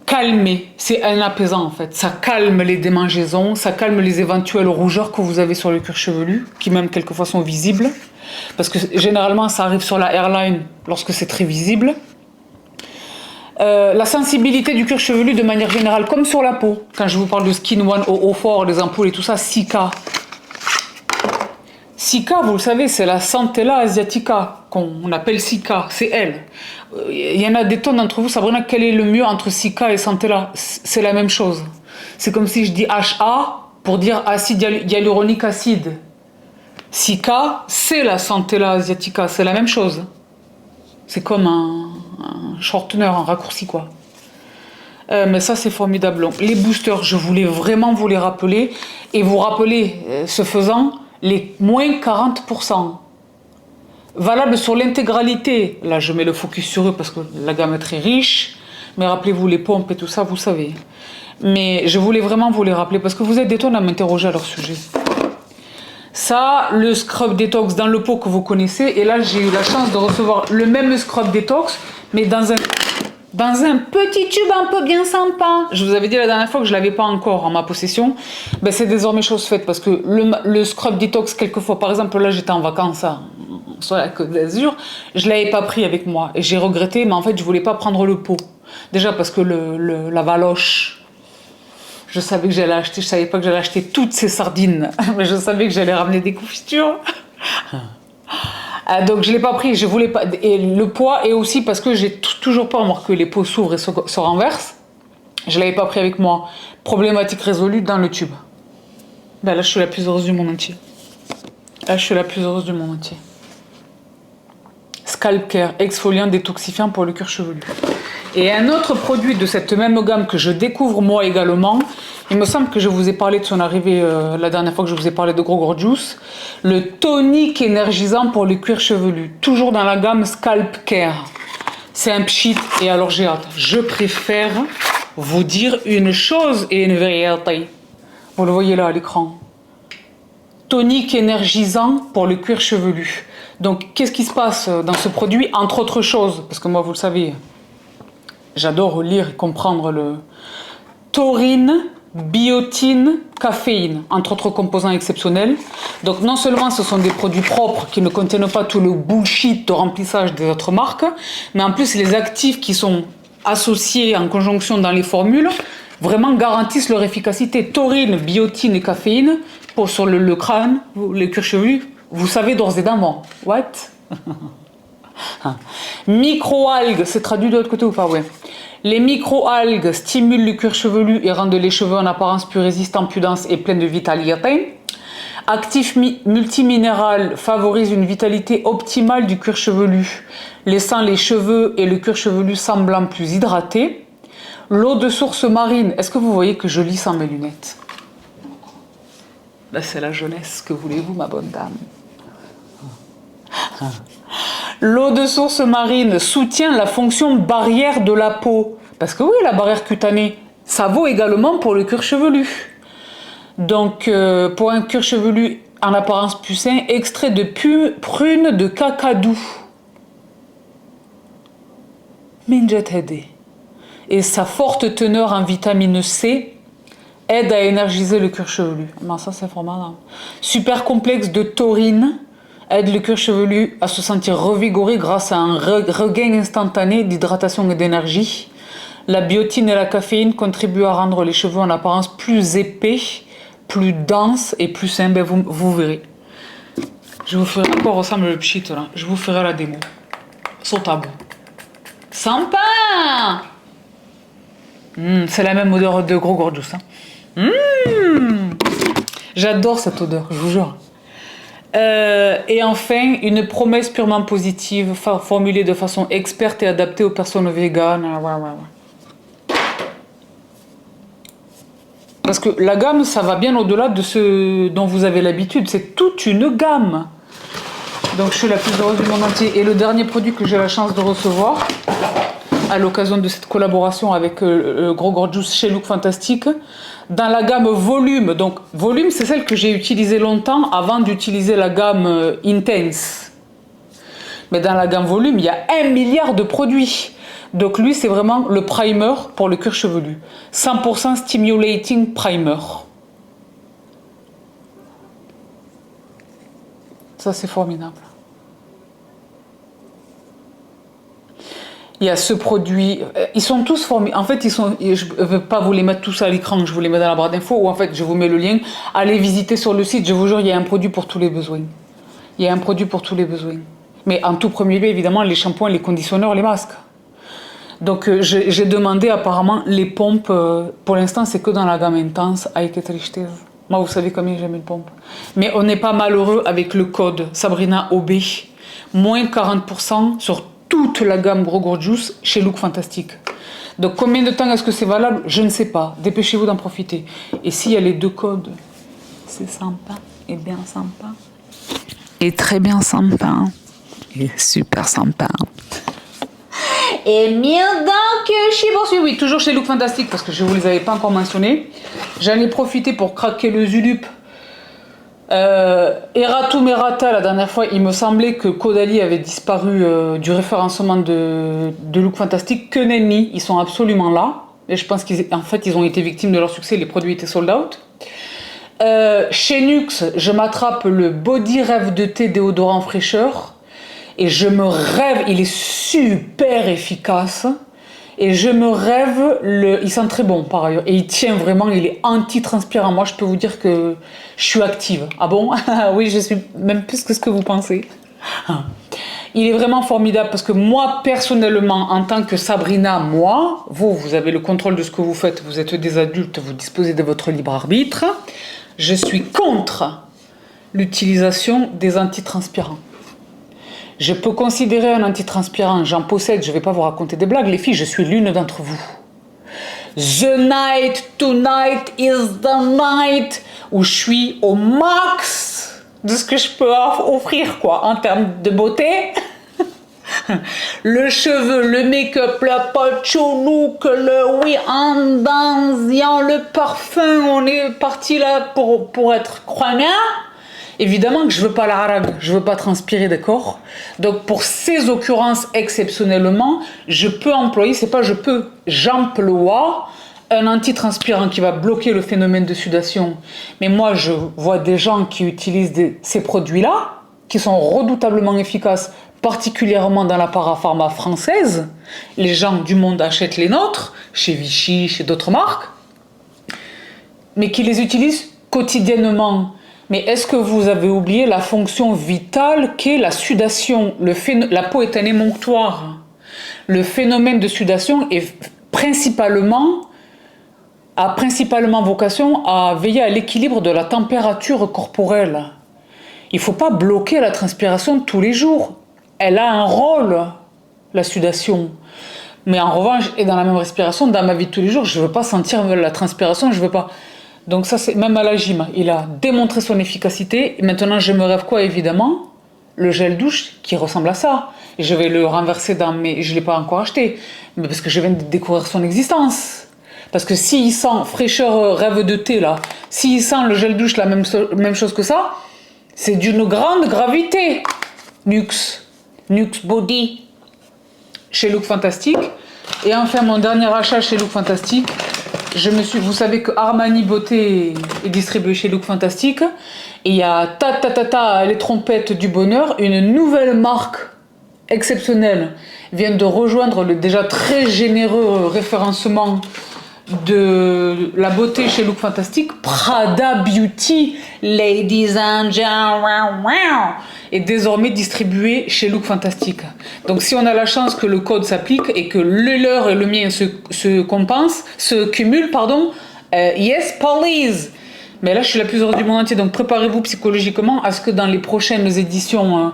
calmer. C'est un apaisant en fait. Ça calme les démangeaisons, ça calme les éventuelles rougeurs que vous avez sur le cuir chevelu, qui même quelquefois sont visibles. Parce que généralement, ça arrive sur la hairline lorsque c'est très visible. La sensibilité du cuir chevelu de manière générale, comme sur la peau. Quand je vous parle de Skin One au haut fort, les ampoules et tout ça, Cica. Cica, vous le savez, c'est la Centella asiatica, qu'on appelle Cica, c'est elle. Il y en a des tonnes d'entre vous, Sabrina, quel est le mieux entre Cica et Centella? C'est la même chose. C'est comme si je dis HA pour dire acide hyaluronique acide. Cica, c'est la Centella asiatica, c'est la même chose. C'est comme un shortener, un raccourci quoi. Mais ça c'est formidable. Donc, les boosters, je voulais vraiment vous les rappeler et vous rappeler, ce faisant, les moins 40%. Valable sur l'intégralité. Là je mets le focus sur eux parce que la gamme est très riche. Mais rappelez-vous les pompes et tout ça, vous savez. Mais je voulais vraiment vous les rappeler parce que vous êtes des tonnes à m'interroger à leur sujet. Ça, le scrub détox dans le pot que vous connaissez. Et là, j'ai eu la chance de recevoir le même scrub détox, mais dans un petit tube un peu bien sympa. Je vous avais dit la dernière fois que je ne l'avais pas encore en ma possession. Ben, c'est désormais chose faite parce que le scrub détox, quelquefois, par exemple, là, j'étais en vacances sur la Côte d'Azur, je ne l'avais pas pris avec moi. Et j'ai regretté, mais en fait, je ne voulais pas prendre le pot. Déjà parce que la valoche... Je savais que j'allais acheter, je savais pas que j'allais acheter toutes ces sardines, mais je savais que j'allais ramener des confitures. Donc je l'ai pas pris, je voulais pas. Et le poids, et aussi parce que j'ai toujours peur moi, que les pots s'ouvrent et se renversent. Je l'avais pas pris avec moi. Problématique résolue dans le tube. Ben là, je suis la plus heureuse du monde entier. Là, je suis la plus heureuse du monde entier. Scalp Care, exfoliant détoxifiant pour le cuir chevelu. Et un autre produit de cette même gamme que je découvre moi également, il me semble que je vous ai parlé de son arrivée la dernière fois que je vous ai parlé de Gros Gorgeous, le tonique énergisant pour le cuir chevelu, toujours dans la gamme Scalp Care. C'est un pchit et alors j'ai hâte. Je préfère vous dire une chose et une vérité. Vous le voyez là à l'écran. Tonique énergisant pour le cuir chevelu. Donc qu'est-ce qui se passe dans ce produit, entre autres choses, parce que moi vous le savez, j'adore lire et comprendre le taurine, biotine, caféine, entre autres composants exceptionnels. Donc non seulement ce sont des produits propres qui ne contiennent pas tout le bullshit de remplissage des autres marques, mais en plus les actifs qui sont associés en conjonction dans les formules vraiment garantissent leur efficacité. Taurine, biotine et caféine sur le crâne, le cuir chevelu, vous savez d'ores et d'avant. What? Microalgues, c'est traduit de l'autre côté ou pas? Ouais. Les microalgues stimulent le cuir chevelu et rendent les cheveux en apparence plus résistants, plus denses et pleins de vitalité. Actif multiminéral favorise une vitalité optimale du cuir chevelu, laissant les cheveux et le cuir chevelu semblant plus hydratés. L'eau de source marine, est-ce que vous voyez que je lis sans mes lunettes? Ben, c'est la jeunesse, que voulez-vous ma bonne dame? L'eau de source marine soutient la fonction barrière de la peau. Parce que oui, la barrière cutanée, ça vaut également pour le cuir chevelu. Donc, pour un cuir chevelu en apparence plus sain, extrait de prune de cacadou. Minjet aidé. Et sa forte teneur en vitamine C aide à énergiser le cuir chevelu. Ben, ça, c'est formidable. Super complexe de taurine aide le cuir chevelu à se sentir revigoré grâce à un regain instantané d'hydratation et d'énergie. La biotine et la caféine contribuent à rendre les cheveux en apparence plus épais, plus denses et plus sains. Ben, vous verrez. Je vous ferai encore ressemble le pchit là. Je vous ferai la démo. Sautable. Sympa. C'est la même odeur de Gros Gorgeous. J'adore cette odeur, je vous jure. Et enfin, une promesse purement positive, formulée de façon experte et adaptée aux personnes véganes. Parce que la gamme, ça va bien au-delà de ce dont vous avez l'habitude. C'est toute une gamme. Donc je suis la plus heureuse du monde entier. Et le dernier produit que j'ai la chance de recevoir, à l'occasion de cette collaboration avec Gros Gorgeous chez Look Fantastic, dans la gamme Volume. Donc Volume, c'est celle que j'ai utilisée longtemps avant d'utiliser la gamme Intense. Mais dans la gamme Volume, il y a 1 milliard de produits. Donc lui, c'est vraiment le primer pour le cuir chevelu. 100% Stimulating Primer. Ça, c'est formidable. Il y a ce produit, ils sont tous formidables. En fait, je ne vais pas vous les mettre tous à l'écran, je vous les mets dans la barre d'infos, ou en fait, je vous mets le lien. Allez visiter sur le site, je vous jure, il y a un produit pour tous les besoins. Il y a un produit pour tous les besoins. Mais en tout premier lieu, évidemment, les shampoings, les conditionneurs, les masques. Donc, j'ai demandé apparemment les pompes. Pour l'instant, c'est que dans la gamme intense. Ay, que tristesse. Moi, vous savez combien j'aime une pompe. Mais on n'est pas malheureux avec le code Sabrina OB. Moins 40% sur toute la gamme Gros Gorgeous chez Look Fantastic. Donc, combien de temps est-ce que c'est valable? Je ne sais pas. Dépêchez-vous d'en profiter. Et s'il y a les 2 codes, c'est sympa et bien sympa. Et très bien sympa. Et super sympa. Et bien donc, Chez poursuit, oui, toujours chez Look Fantastic, parce que je ne vous les avais pas encore mentionnés. J'en ai profité pour craquer le Zulup. Eratum Errata, la dernière fois, il me semblait que Caudalie avait disparu du référencement de Look Fantastic. Que nenni, ils sont absolument là. Et je pense qu'en fait, ils ont été victimes de leur succès, les produits étaient sold out. Chez Nuxe, je m'attrape le Body Rêve de thé déodorant fraîcheur. Et je me rêve, il est super efficace. Et je me rêve, il sent très bon par ailleurs. Et il tient vraiment, il est anti-transpirant. Moi, je peux vous dire que je suis active. Ah bon? Oui, je suis même plus que ce que vous pensez. Il est vraiment formidable parce que moi, personnellement, en tant que Sabrina, vous avez le contrôle de ce que vous faites. Vous êtes des adultes, vous disposez de votre libre arbitre. Je suis contre l'utilisation des antitranspirants. Je peux considérer un antitranspirant, j'en possède, je ne vais pas vous raconter des blagues, les filles, je suis l'une d'entre vous. The night, tonight is the night, où je suis au max de ce que je peux offrir, quoi, en termes de beauté. Le cheveu, le make-up, la pacho look, le oui, andanzian, le parfum, on est parti là pour être croyant. Évidemment que je veux pas la harague, je veux pas transpirer, d'accord? Donc pour ces occurrences exceptionnellement, je peux employer, c'est pas je peux, j'emploie un antitranspirant qui va bloquer le phénomène de sudation. Mais moi, je vois des gens qui utilisent ces produits-là, qui sont redoutablement efficaces, particulièrement dans la parapharma française. Les gens du monde achètent les nôtres, chez Vichy, chez d'autres marques, mais qui les utilisent quotidiennement. Mais est-ce que vous avez oublié la fonction vitale qu'est la sudation? La peau est un émonctoire. Le phénomène de sudation a principalement vocation à veiller à l'équilibre de la température corporelle. Il ne faut pas bloquer la transpiration tous les jours. Elle a un rôle, la sudation. Mais en revanche, et dans la même respiration, dans ma vie de tous les jours, je ne veux pas sentir la transpiration, je ne veux pas... Donc ça, c'est même à la gym, il a démontré son efficacité. Et maintenant, je me rêve quoi, évidemment? Le gel douche qui ressemble à ça. Et je vais le renverser je ne l'ai pas encore acheté, mais parce que je viens de découvrir son existence. Parce que s'il sent fraîcheur rêve de thé, là, s'il sent le gel douche la même chose que ça, c'est d'une grande gravité. Nuxe Body, chez Look Fantastic. Et enfin, mon dernier achat chez Look Fantastic, vous savez que Armani Beauté est distribué chez Look Fantastic. Et il y a les trompettes du bonheur, une nouvelle marque exceptionnelle vient de rejoindre le déjà très généreux référencement de la beauté chez Look Fantastic. Prada Beauty, ladies and gentlemen, est désormais distribué chez Look Fantastic. Donc si on a la chance que le code s'applique et que le leur et le mien se cumulent, yes please. Mais là je suis la plus heureuse du monde entier, donc préparez-vous psychologiquement à ce que dans les prochaines éditions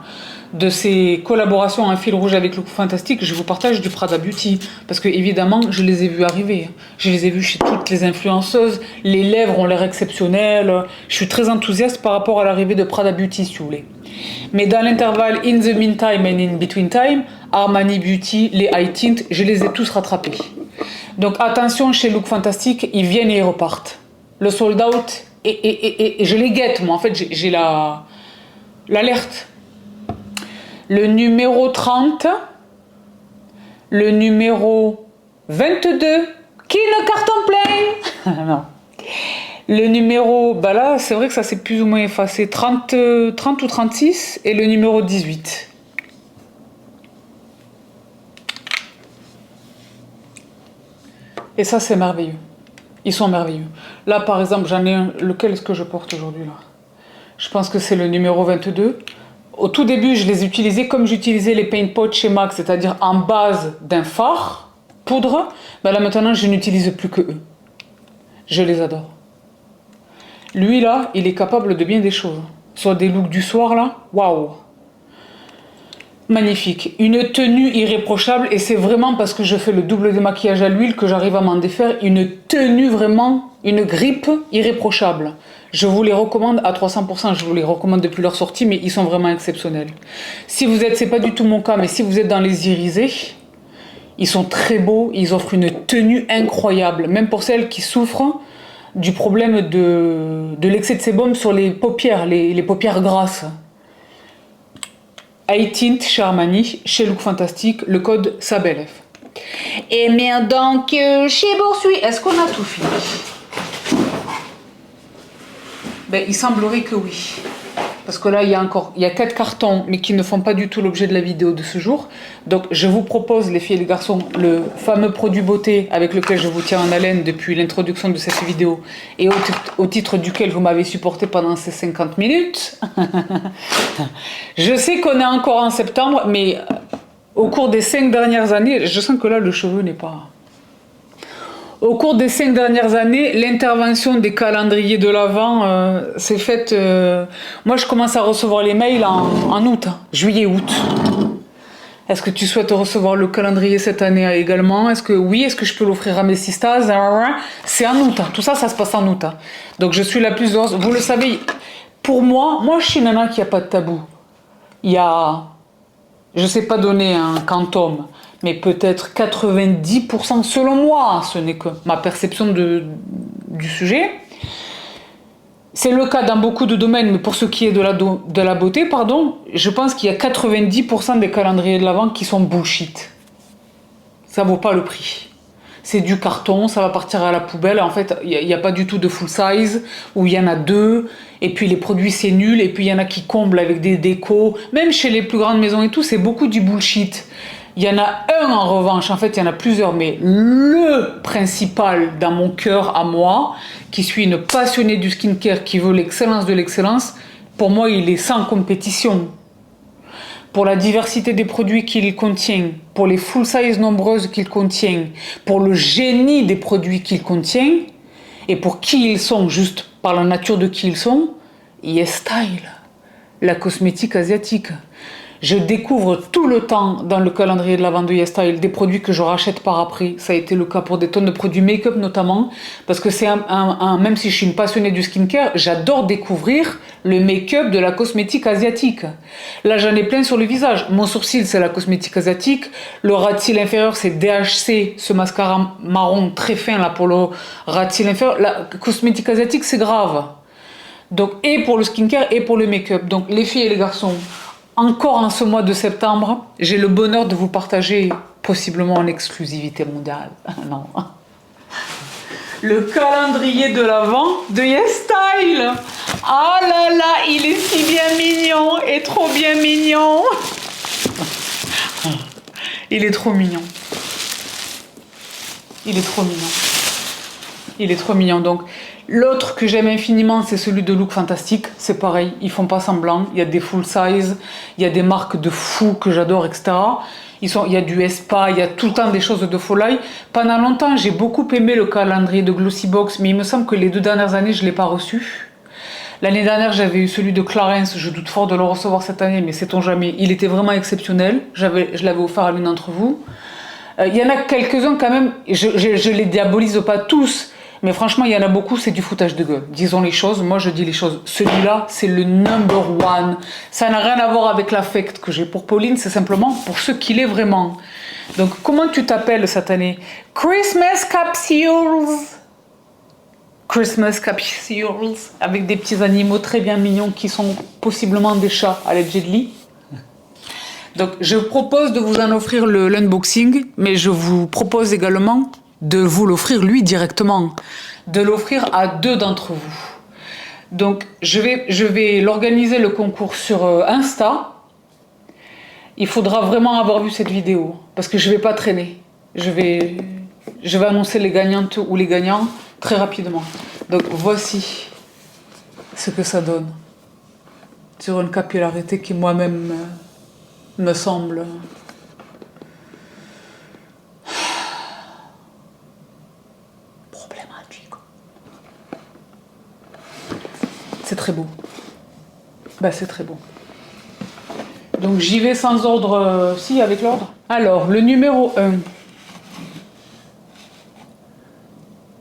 de ces collaborations en fil rouge avec Look Fantastic, je vous partage du Prada Beauty. Parce que évidemment, je les ai vus arriver. Je les ai vus chez toutes les influenceuses. Les lèvres ont l'air exceptionnelles. Je suis très enthousiaste par rapport à l'arrivée de Prada Beauty, si vous voulez. Mais dans l'intervalle, in the meantime and in between time, Armani Beauty, les high tint, je les ai tous rattrapés. Donc attention, chez Look Fantastic, ils viennent et ils repartent. Le sold out, et je les guette, moi. En fait, j'ai l'alerte. Le numéro 30, le numéro 22, qui ne carton plein. Non. Le numéro, bah là, c'est vrai que ça s'est plus ou moins effacé. 30 ou 36 et le numéro 18. Et ça, c'est merveilleux. Ils sont merveilleux. Là, par exemple, j'en ai un. Lequel est-ce que je porte aujourd'hui, là? Je pense que c'est le numéro 22. Au tout début, je les utilisais comme j'utilisais les paint pots chez MAC, c'est-à-dire en base d'un fard, poudre. Ben là, maintenant, je n'utilise plus que eux. Je les adore. Lui, là, il est capable de bien des choses. Soit des looks du soir, là, waouh! Magnifique. Une tenue irréprochable, et c'est vraiment parce que je fais le double démaquillage à l'huile que j'arrive à m'en défaire. Une tenue vraiment, une grippe irréprochable. Je vous les recommande à 300%, je vous les recommande depuis leur sortie, mais ils sont vraiment exceptionnels. Si vous êtes, c'est pas du tout mon cas, mais si vous êtes dans les irisés, ils sont très beaux, ils offrent une tenue incroyable, même pour celles qui souffrent du problème de l'excès de sébum sur les paupières, les paupières grasses. High tint chez Armani, chez Look Fantastic, le code SABELF. Et bien donc, chez Boursuit, est-ce qu'on a tout fini? Ben, il semblerait que oui. Parce que là, il y a 4 cartons, mais qui ne font pas du tout l'objet de la vidéo de ce jour. Donc, je vous propose, les filles et les garçons, le fameux produit beauté avec lequel je vous tiens en haleine depuis l'introduction de cette vidéo et au titre duquel vous m'avez supporté pendant ces 50 minutes. Je sais qu'on est encore en septembre, mais au cours des 5 dernières années, je sens que là, le cheveu n'est pas... Au cours des 5 dernières années, l'intervention des calendriers de l'Avent s'est faite... Moi, je commence à recevoir les mails en août, juillet-août. Est-ce que tu souhaites recevoir le calendrier cette année également? Est-ce que oui? Est-ce que je peux l'offrir à mes sisters? C'est en août. Tout ça, ça se passe en août. Donc, je suis la plus heureuse. Vous le savez, pour moi je suis une nana qui n'a pas de tabou. Il y a... Je ne sais pas donner un quantum, mais peut-être 90%, selon moi, ce n'est que ma perception du sujet. C'est le cas dans beaucoup de domaines, mais pour ce qui est de la beauté, pardon, je pense qu'il y a 90% des calendriers de l'Avent qui sont bullshit. Ça vaut pas le prix. C'est du carton, ça va partir à la poubelle. En fait, il n'y a pas du tout de full size, où il y en a 2, et puis les produits c'est nul, et puis il y en a qui comblent avec des décos. Même chez les plus grandes maisons et tout, c'est beaucoup du bullshit. Il y en a un en revanche, en fait il y en a plusieurs, mais le principal dans mon cœur à moi, qui suis une passionnée du skincare, qui veut l'excellence de l'excellence, pour moi il est sans compétition. Pour la diversité des produits qu'il contient, pour les full size nombreuses qu'il contient, pour le génie des produits qu'il contient, et pour qui ils sont, juste par la nature de qui ils sont, YesStyle, la cosmétique asiatique. Je découvre tout le temps dans le calendrier de la vente de YesStyle des produits que je rachète par après. Ça a été le cas pour des tonnes de produits make-up notamment, parce que c'est même si je suis une passionnée du skincare, j'adore découvrir le make-up de la cosmétique asiatique. Là, j'en ai plein sur le visage. Mon sourcil, c'est la cosmétique asiatique. Le ras de cils inférieur, c'est DHC, ce mascara marron très fin là pour le ras de cils inférieur. La cosmétique asiatique, c'est grave. Donc, et pour le skincare et pour le make-up. Donc, les filles et les garçons, encore en ce mois de septembre, j'ai le bonheur de vous partager, possiblement en exclusivité mondiale, non, le calendrier de l'Avent de YesStyle. Ah là là, il est si bien mignon et trop bien mignon. Il est trop mignon. Il est trop mignon. Il est trop mignon. Donc, l'autre que j'aime infiniment, c'est celui de Look Fantastic. C'est pareil, ils font pas semblant. Il y a des full size, il y a des marques de fous que j'adore, etc. Il y a du Espa, il y a tout le temps des choses de folie. Pendant longtemps, j'ai beaucoup aimé le calendrier de Glossybox, mais il me semble que les 2 dernières années, je ne l'ai pas reçu. L'année dernière, j'avais eu celui de Clarins. Je doute fort de le recevoir cette année, mais sait-on jamais. Il était vraiment exceptionnel. Je l'avais offert à l'une d'entre vous. Il y en a quelques-uns quand même. Je les diabolise pas tous. Mais franchement, il y en a beaucoup, c'est du foutage de gueule. Disons les choses, moi je dis les choses. Celui-là, c'est le number one. Ça n'a rien à voir avec l'affect que j'ai pour Pauline, c'est simplement pour ce qu'il est vraiment. Donc, comment tu t'appelles cette année? Christmas Capsules. Christmas Capsules. Avec des petits animaux très bien mignons qui sont possiblement des chats, allegedly. Donc, je propose de vous en offrir l'unboxing, mais je vous propose également de vous l'offrir lui directement, de l'offrir à 2 d'entre vous. Donc je vais l'organiser le concours sur Insta. Il faudra vraiment avoir vu cette vidéo parce que je vais pas traîner. Je vais annoncer les gagnantes ou les gagnants très rapidement. Donc voici ce que ça donne sur une capillarité qui moi-même me semble c'est très beau. Bah, c'est très beau. Donc j'y vais sans ordre. Si, avec l'ordre. Alors, le numéro 1.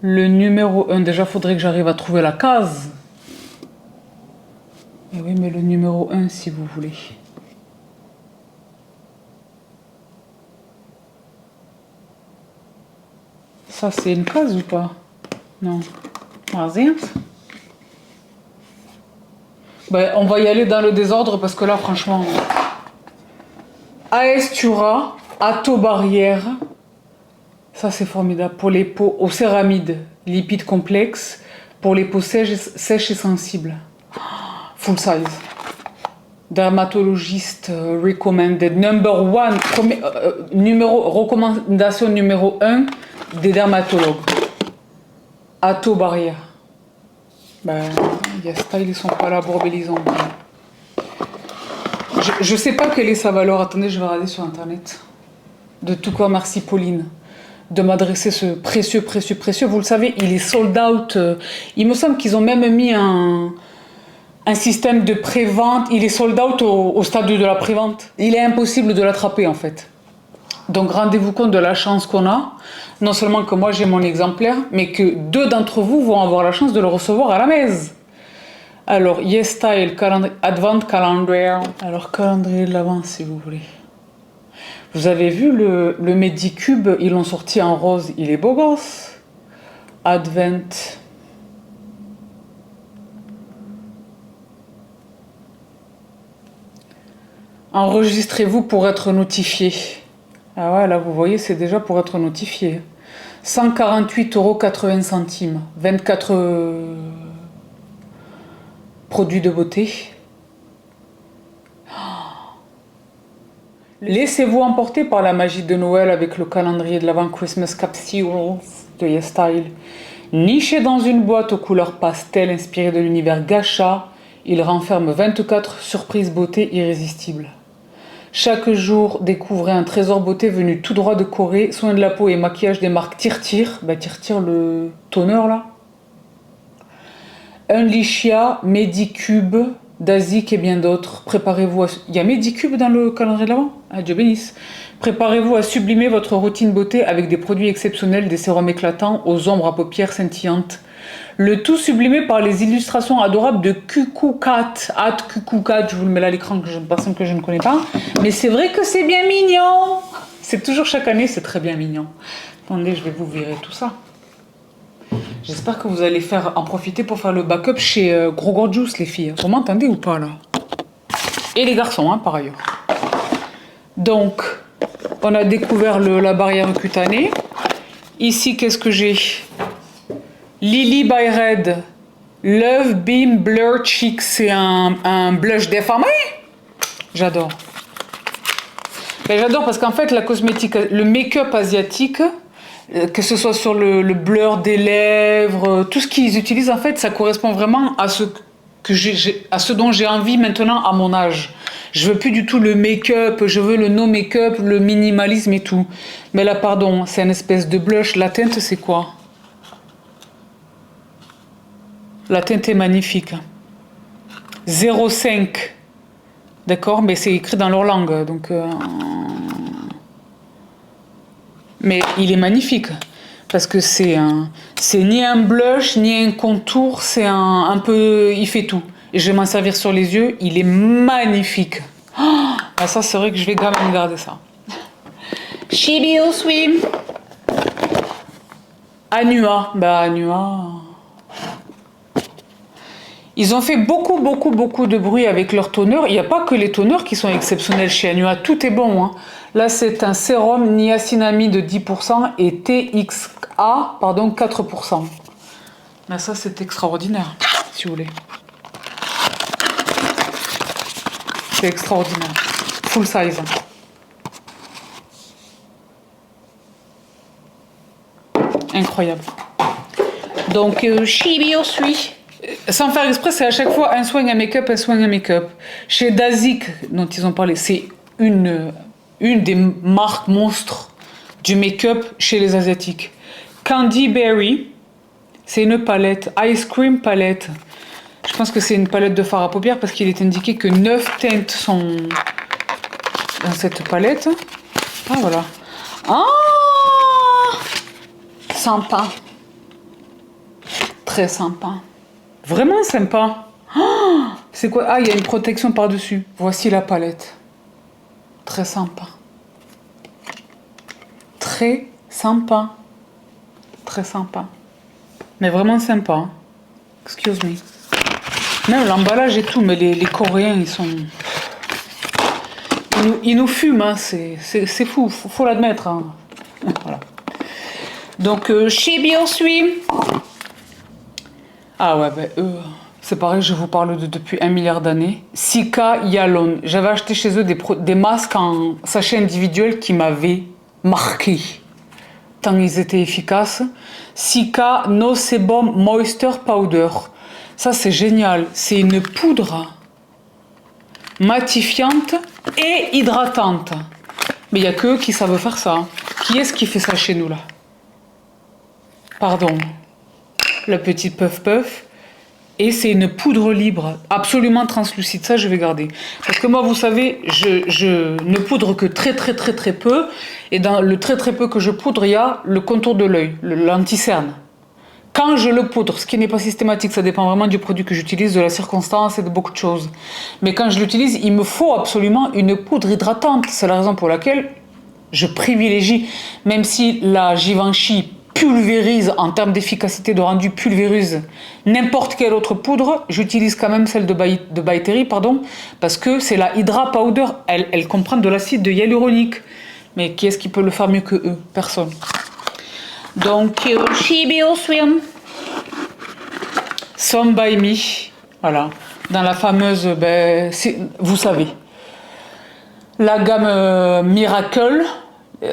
Le numéro 1, déjà, faudrait que j'arrive à trouver la case. Et oui, mais le numéro 1, si vous voulez. Ça, c'est une case ou pas? Non. Vas-y. Ben, on va y aller dans le désordre parce que là, franchement, Aestura, Atto Barrière, ça c'est formidable. Pour les peaux aux céramides, lipides complexes, pour les peaux sèches et sensibles. Full size. Dermatologiste recommended. Number one, recommandation numéro 1 des dermatologues. Atto Barrière. Ben, YesStyle, ils sont pas là pour Bélisande. Je sais pas quelle est sa valeur. Attendez, je vais regarder sur internet. De tout corps, merci Pauline de m'adresser ce précieux. Vous le savez, il est sold out. Il me semble qu'ils ont même mis un système de pré-vente. Il est sold out au stade de la pré-vente. Il est impossible de l'attraper en fait. Donc rendez-vous compte de la chance qu'on a. Non seulement que moi j'ai mon exemplaire, mais que 2 d'entre vous vont avoir la chance de le recevoir à la maison. Alors, YesStyle, Advent Calendar. Alors, calendrier de l'Avent, si vous voulez. Vous avez vu le Medicube, ils l'ont sorti en rose, il est beau gosse. Advent. Enregistrez-vous pour être notifié. Ah ouais, là, vous voyez, c'est déjà pour être notifié. 148,80 €. 24 produits de beauté. Laissez-vous emporter par la magie de Noël avec le calendrier de l'Avent Christmas Capsules de YesStyle. Niché dans une boîte aux couleurs pastel inspirée de l'univers Gacha, il renferme 24 surprises beauté irrésistibles. Chaque jour, découvrez un trésor beauté venu tout droit de Corée, soins de la peau et maquillage des marques Tirtir. Bah, Tirtir, le toner là. Unleashia, Medicube, Dazik et bien d'autres. Préparez-vous à... Il y a Medicube dans le calendrier de l'Avent? Ah, Dieu bénisse. Préparez-vous à sublimer votre routine beauté avec des produits exceptionnels, des sérums éclatants aux ombres à paupières scintillantes. Le tout sublimé par les illustrations adorables de Kukukat. Kukukat, je vous le mets là à l'écran, personne que je ne connais pas. Mais c'est vrai que c'est bien mignon. C'est toujours chaque année, c'est très bien mignon. Attendez, je vais vous virer tout ça. J'espère que vous allez en profiter pour faire le backup chez Gros Gorgeous, les filles. Vous m'entendez ou pas, là? Et les garçons, hein, par ailleurs. Donc, on a découvert la barrière cutanée. Ici, qu'est-ce que j'ai? Lily by Red. Love Beam Blur Cheek. C'est un blush déformé. J'adore. Ben, j'adore parce qu'en fait, la cosmétique, le make-up asiatique... que ce soit sur le blur des lèvres, tout ce qu'ils utilisent, en fait, ça correspond vraiment à ce dont j'ai envie maintenant à mon âge. Je veux plus du tout le make-up, je veux le no make-up, le minimalisme et tout. Mais là, pardon, c'est une espèce de blush. La teinte, c'est quoi? La teinte est magnifique. 0,5. D'accord, mais c'est écrit dans leur langue, donc... Mais il est magnifique, parce que c'est ni un blush, ni un contour, c'est un peu... Il fait tout. Et je vais m'en servir sur les yeux, il est magnifique. Oh, bah ça, c'est vrai que je vais quand même garder ça. Chibi au swim. Anua, bah Anua... Ils ont fait beaucoup de bruit avec leur toner. Il n'y a pas que les toners qui sont exceptionnels chez Anua. Tout est bon. Hein. Là, c'est un sérum niacinamide de 10% et TXA, pardon, 4%. Là, ça, c'est extraordinaire, si vous voulez. C'est extraordinaire. Full size. Incroyable. Donc, Chibi au swim. sans faire exprès, c'est à chaque fois un soin, un make-up, un soin, un make-up. Chez Dazik, dont ils ont parlé, c'est une des marques monstres du make-up chez les Asiatiques. Candy Berry, c'est une palette, Ice Cream palette. Je pense que c'est une palette de fard à paupières parce qu'il est indiqué que 9 teintes sont dans cette palette. Ah, voilà. Ah, sympa. Très sympa. Vraiment sympa. Oh, c'est quoi? Ah, il y a une protection par-dessus. Voici la palette. Très sympa. Très sympa. Très sympa. Mais vraiment sympa. Hein. Excuse me. Même l'emballage et tout, mais les Coréens, ils sont... Ils nous fument, hein. C'est fou. Faut l'admettre. Hein. Voilà. Donc, Chibi au swim. Ah ouais, ben eux, c'est pareil, je vous parle depuis 1 milliard d'années. Sika Yalon. J'avais acheté chez eux des masques en sachet individuel qui m'avaient marqué. Tant ils étaient efficaces. Sika No Sebum Moisture Powder. Ça, c'est génial. C'est une poudre matifiante et hydratante. Mais il n'y a que eux qui savent faire ça. Qui est-ce qui fait ça chez nous, là? Pardon. La petite puff. Et c'est une poudre libre, absolument translucide. Ça, je vais garder. Parce que moi, vous savez, je ne poudre que très peu. Et dans le très peu que je poudre, il y a le contour de l'œil, l'anti-cerne. Quand je le poudre, ce qui n'est pas systématique, ça dépend vraiment du produit que j'utilise, de la circonstance et de beaucoup de choses. Mais quand je l'utilise, il me faut absolument une poudre hydratante. C'est la raison pour laquelle je privilégie, même si la Givenchy pulvérise en termes d'efficacité de rendu, pulvérise n'importe quelle autre poudre, j'utilise quand même celle de By Terry, pardon, parce que c'est la Hydra Powder, elle comprend de l'acide hyaluronique. Mais qui est-ce qui peut le faire mieux que eux? Personne. Donc, Chibi au swim. Some by Me, voilà, dans la fameuse, vous savez, la gamme Miracle,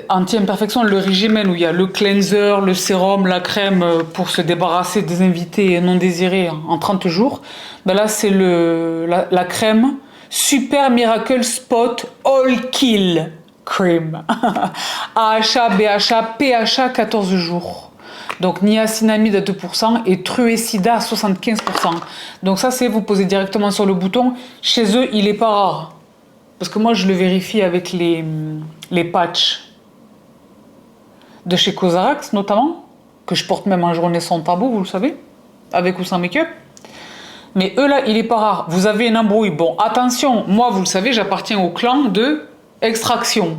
anti-imperfection, le régime où il y a le cleanser, le sérum, la crème pour se débarrasser des invités non désirés en 30 jours. Ben là, c'est la crème Super Miracle Spot All Kill Cream. AHA, BHA, PHA 14 jours. Donc niacinamide à 2% et truécida à 75%. Donc ça, c'est vous posez directement sur le bouton. Chez eux, il n'est pas rare. Parce que moi, je le vérifie avec les patchs de chez Cosrx notamment, que je porte même en journée sans tabou, vous le savez, avec ou sans make-up. Mais eux là, il est pas rare. Vous avez une embrouille. Bon, attention, moi, vous le savez, j'appartiens au clan de extraction.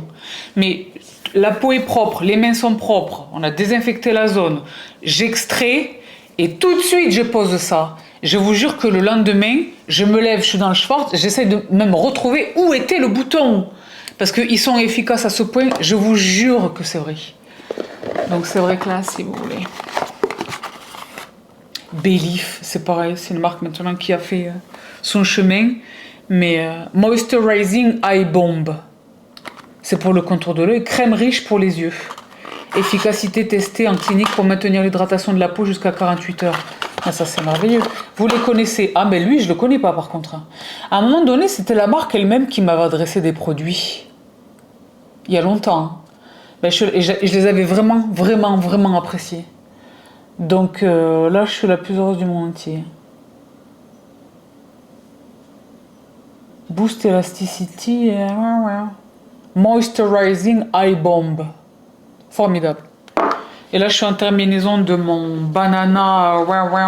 Mais la peau est propre, les mains sont propres, on a désinfecté la zone, j'extrais et tout de suite je pose ça. Je vous jure que le lendemain, je me lève, je suis dans le Schwarz, j'essaie de même retrouver où était le bouton. Parce qu'ils sont efficaces à ce point, je vous jure que c'est vrai. Donc c'est vrai que là, si vous voulez. Belif, c'est pareil, c'est une marque maintenant qui a fait son chemin. Mais Moisturizing Eye Bomb. C'est pour le contour de l'œil. Crème riche pour les yeux. Efficacité testée en clinique pour maintenir l'hydratation de la peau jusqu'à 48 heures. Ah, ça, c'est merveilleux. Vous les connaissez? Ah, mais lui, je le connais pas, par contre. À un moment donné, c'était la marque elle-même qui m'avait adressé des produits. Il y a longtemps. Ben, je les avais vraiment appréciés. Donc, là, je suis la plus heureuse du monde entier. Boost Elasticity. Moisturizing Eye Bomb. Formidable. Et là, je suis en terminaison de mon banana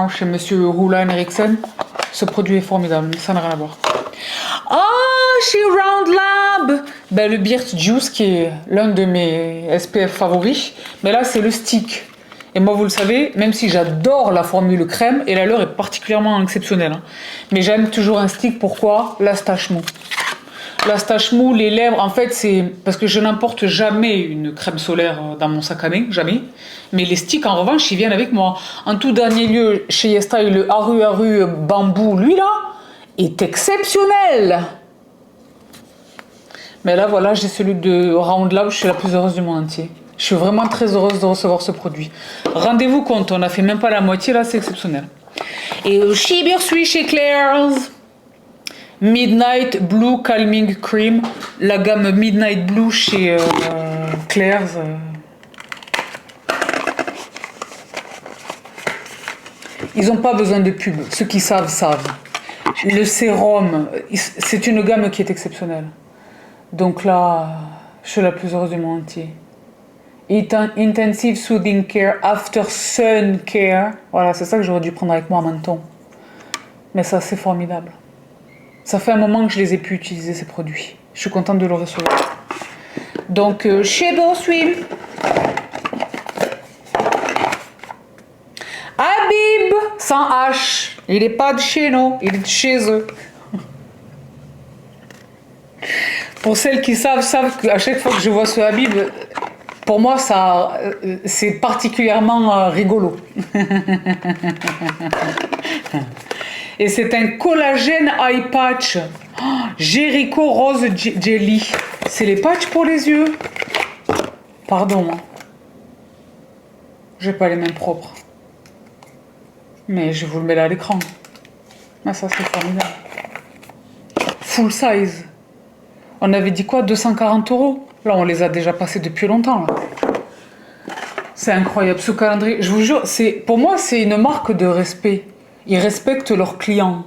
chez Monsieur Roulin Erickson. Ce produit est formidable, ça n'a rien à voir. Ah, chez Round Lab, ben, le Beard Juice qui est l'un de mes SPF favoris. Mais là, c'est le stick. Et moi, vous le savez, même si j'adore la formule crème, et la leur est particulièrement exceptionnelle. Hein. Mais j'aime toujours un stick. Pourquoi? La stache mou. La stache mou, les lèvres, en fait, c'est parce que je n'importe jamais une crème solaire dans mon sac à main, jamais. Mais les sticks, en revanche, ils viennent avec moi. En tout dernier lieu, chez YesStyle, le Aru bambou, lui là, est exceptionnel. Mais là, voilà, j'ai celui de Round Lab, je suis la plus heureuse du monde entier. Je suis vraiment très heureuse de recevoir ce produit. Rendez-vous compte, on a fait même pas la moitié, là, c'est exceptionnel. Et chez Birsuit, chez Claire's, Midnight Blue Calming Cream, la gamme Midnight Blue chez Claire's. Ils n'ont pas besoin de pub, ceux qui savent, savent. Le sérum, c'est une gamme qui est exceptionnelle. Donc là, je suis la plus heureuse du monde entier. Intensive Soothing Care After Sun Care. Voilà, c'est ça que j'aurais dû prendre avec moi en menton. Mais ça, c'est formidable. Ça fait un moment que je les ai pu utiliser, ces produits. Je suis contente de le recevoir. Donc, chez Birsuit. Habib, sans H. Il n'est pas de chez nous, il est de chez eux. Pour celles qui savent qu'à chaque fois que je vois ce Habib, pour moi, ça, c'est particulièrement rigolo. Et c'est un collagène eye patch. Oh, Jericho Rose Jelly. C'est les patchs pour les yeux. Pardon. J'ai pas les mains propres. Mais je vous le mets là à l'écran. Ah, ça, c'est formidable. Full size. On avait dit quoi? 240 €. Là, on les a déjà passés depuis longtemps. Là. C'est incroyable. Ce calendrier, je vous jure, pour moi, c'est une marque de respect. Ils respectent leurs clients.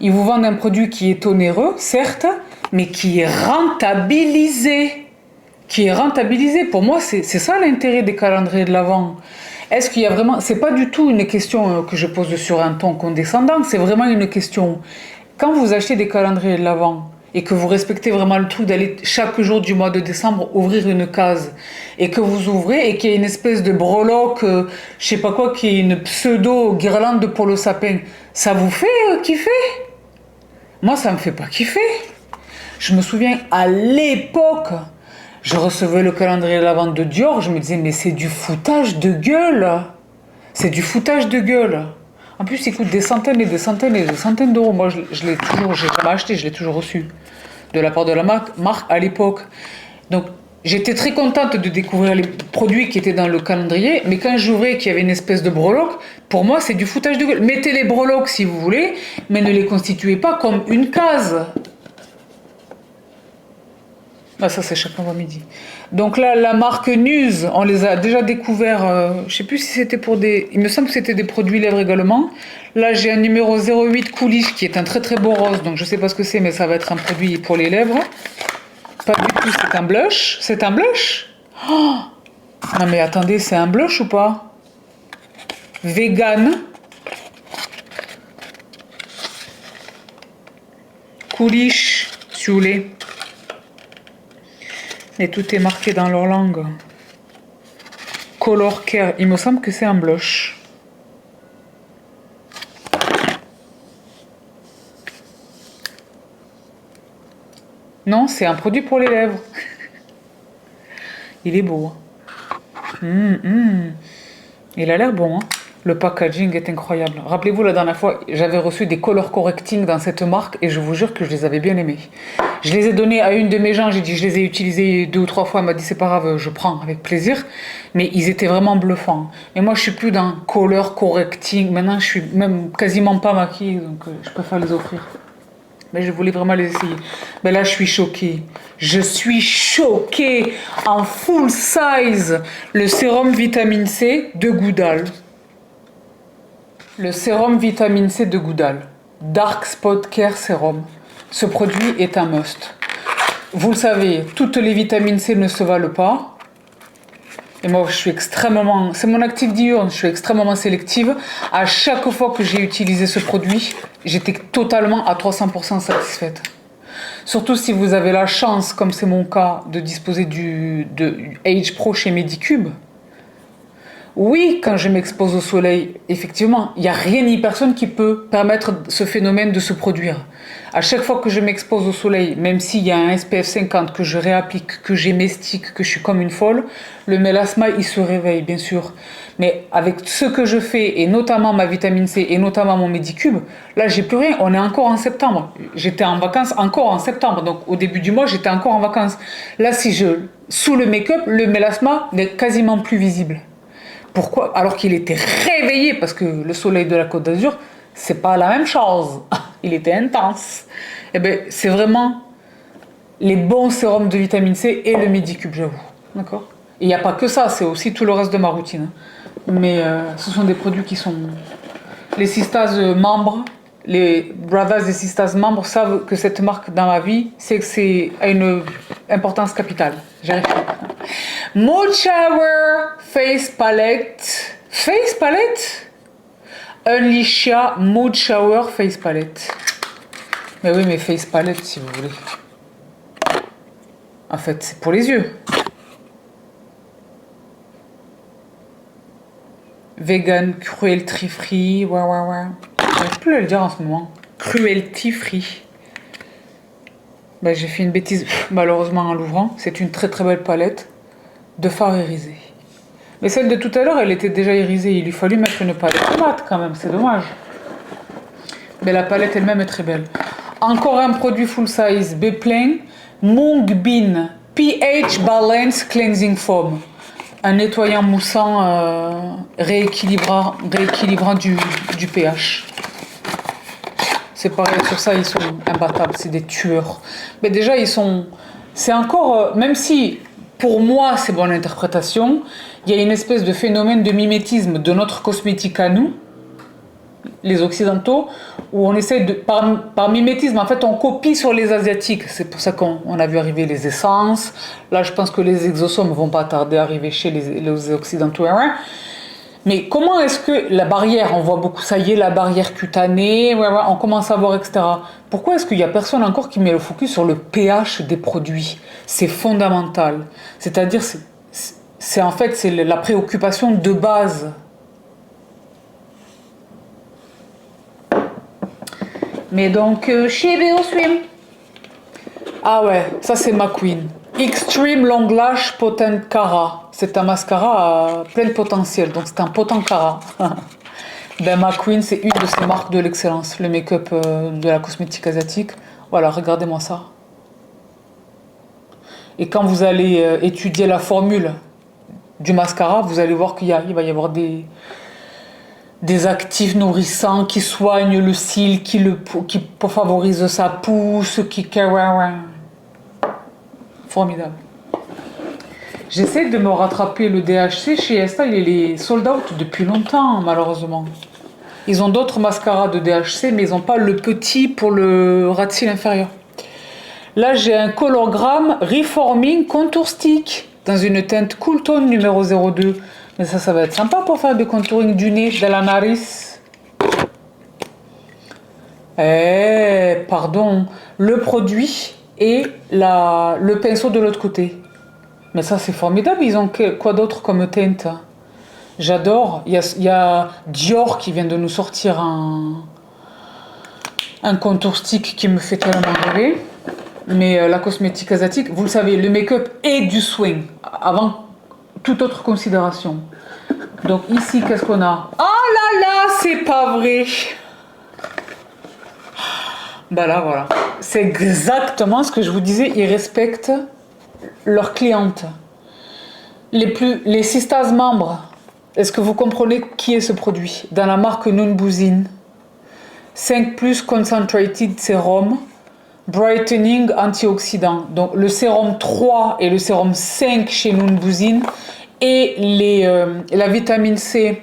Ils vous vendent un produit qui est onéreux, certes, mais qui est rentabilisé. Pour moi, c'est ça l'intérêt des calendriers de l'Avent. Est-ce qu'il y a vraiment... C'est pas du tout une question que je pose sur un ton condescendant, c'est vraiment une question. Quand vous achetez des calendriers de l'Avent et que vous respectez vraiment le truc d'aller chaque jour du mois de décembre ouvrir une case et que vous ouvrez et qu'il y a une espèce de breloque, je sais pas quoi, qui est une pseudo-guirlande pour le sapin, ça vous fait kiffer? Moi, ça me fait pas kiffer. Je me souviens, à l'époque, je recevais le calendrier de l'Avent de Dior, je me disais, mais c'est du foutage de gueule. C'est du foutage de gueule. En plus, il coûte des centaines et des centaines et des centaines d'euros. Moi, je l'ai toujours, j'ai jamais acheté, je l'ai toujours reçu. De la part de la marque à l'époque. Donc, j'étais très contente de découvrir les produits qui étaient dans le calendrier, mais quand j'ouvrais et qu'il y avait une espèce de breloque, pour moi, c'est du foutage de gueule. Mettez les breloques si vous voulez, mais ne les constituez pas comme une case. Ah, ça, c'est chacun à midi. Donc là, la marque Nuse, on les a déjà découverts. Je sais plus si c'était pour des... Il me semble que c'était des produits lèvres également. Là, j'ai un numéro 08 Coolish qui est un très très beau rose. Donc je sais pas ce que c'est, mais ça va être un produit pour les lèvres. Pas du tout, c'est un blush. C'est un blush? Oh, non mais attendez, c'est un blush ou pas? Vegan. Coolish, si vous voulez. Et tout est marqué dans leur langue. Color Care. Il me semble que c'est un blush. Non, c'est un produit pour les lèvres. Il est beau. Il a l'air bon. Hein. Le packaging est incroyable. Rappelez-vous, la dernière fois, j'avais reçu des color correcting dans cette marque et je vous jure que je les avais bien aimés. Je les ai donnés à une de mes gens, j'ai dit je les ai utilisés 2 ou 3 fois, elle m'a dit c'est pas grave, je prends avec plaisir. Mais ils étaient vraiment bluffants. Mais moi je suis plus dans color correcting, maintenant je suis même quasiment pas maquillée, donc je préfère les offrir. Mais je voulais vraiment les essayer. Mais là je suis choquée. Je suis choquée en full size. Le sérum vitamine C de Goudal. Le sérum vitamine C de Goudal. Dark Spot Care Sérum. ce produit est un must. Vous le savez, toutes les vitamines C ne se valent pas. Et moi, je suis extrêmement... C'est mon actif diurne, je suis extrêmement sélective. À chaque fois que j'ai utilisé ce produit, j'étais totalement à 300% satisfaite. Surtout si vous avez la chance, comme c'est mon cas, de disposer de Age Pro chez Medicube. Oui, quand je m'expose au soleil, effectivement, il n'y a rien ni personne qui peut permettre ce phénomène de se produire. À chaque fois que je m'expose au soleil, même s'il y a un SPF 50 que je réapplique, que j'émastique, que je suis comme une folle, le mélasma, il se réveille, bien sûr. Mais avec ce que je fais, et notamment ma vitamine C, et notamment mon Medicube, là, j'ai plus rien. On est encore en septembre. J'étais en vacances encore en septembre. Donc, au début du mois, j'étais encore en vacances. Là, sous le make-up, le mélasma n'est quasiment plus visible. Pourquoi? Alors qu'il était réveillé, parce que le soleil de la Côte d'Azur, c'est pas la même chose. Il était intense. Eh bien, c'est vraiment les bons sérums de vitamine C et le Medicube, j'avoue. D'accord? Et il n'y a pas que ça, c'est aussi tout le reste de ma routine. Mais ce sont des produits qui sont... Les sistas membres, les brothers et sistas membres savent que cette marque dans ma vie, c'est a une importance capitale. J'arrive. Mood Shower Face Palette. Face Palette? Unleashia Mood Shower Face Palette. Mais oui, mais Face Palette, si vous voulez. En fait, c'est pour les yeux. Vegan, cruelty free. Ouais. J'arrive plus à le dire en ce moment. Cruelty free. Ben, j'ai fait une bêtise, malheureusement, en l'ouvrant. C'est une très très belle palette de fard irisé. Mais celle de tout à l'heure, elle était déjà irisée. Il lui fallut mettre une palette mate quand même, c'est dommage. Mais la palette elle-même est très belle. Encore un produit full size, Beplein, Mung Bean pH Balance Cleansing Foam. Un nettoyant moussant rééquilibrant du pH. C'est pareil, sur ça, ils sont imbattables, c'est des tueurs. Mais déjà, c'est encore... même si, pour moi, c'est bonne interprétation, il y a une espèce de phénomène de mimétisme de notre cosmétique à nous, les Occidentaux, où on essaie de... Par mimétisme, en fait, on copie sur les Asiatiques. C'est pour ça qu'on a vu arriver les essences. Là, je pense que les exosomes ne vont pas tarder à arriver chez les Occidentaux. Mais comment est-ce que la barrière, on voit beaucoup, ça y est, la barrière cutanée, on commence à voir, etc. Pourquoi est-ce qu'il n'y a personne encore qui met le focus sur le pH des produits? C'est fondamental. C'est-à-dire, c'est en fait, c'est la préoccupation de base. Mais donc, chez Beoswim. Ah ouais, ça c'est ma queen. Extreme Long Lash Potent Cara. C'est un mascara à plein potentiel, donc c'est un potent cara. Ben, ma queen, c'est une de ces marques de l'excellence, le make-up de la cosmétique asiatique. Voilà, regardez-moi ça. Et quand vous allez étudier la formule du mascara, vous allez voir qu'il va y avoir des actifs nourrissants qui soignent le cil, qui favorisent sa pousse, formidable. J'essaie de me rattraper le DHC chez Estée, il est sold out depuis longtemps, malheureusement. Ils ont d'autres mascaras de DHC, mais ils n'ont pas le petit pour le ras de cils inférieur. Là, j'ai un Cologram Reforming Contour Stick dans une teinte Cool Tone numéro 02. Mais ça va être sympa pour faire du contouring du nez, de la nariz. Pardon, le produit et le pinceau de l'autre côté. Mais ça, c'est formidable. Ils ont quoi d'autre comme teinte? J'adore. Il y a Dior qui vient de nous sortir un contour stick qui me fait tellement rêver. Mais la cosmétique asiatique, vous le savez, le make-up est du swing. Avant toute autre considération. Donc ici, qu'est-ce qu'on a? Oh là là, c'est pas vrai. Ben là, voilà. C'est exactement ce que je vous disais. Ils respectent leurs clientes. Les sistas membres, est-ce que vous comprenez qui est ce produit? Dans la marque Nunbuzin. 5+ Concentrated Serum, Brightening Antioxydant. Donc le sérum 3 et le sérum 5 chez Nunbuzin et la vitamine C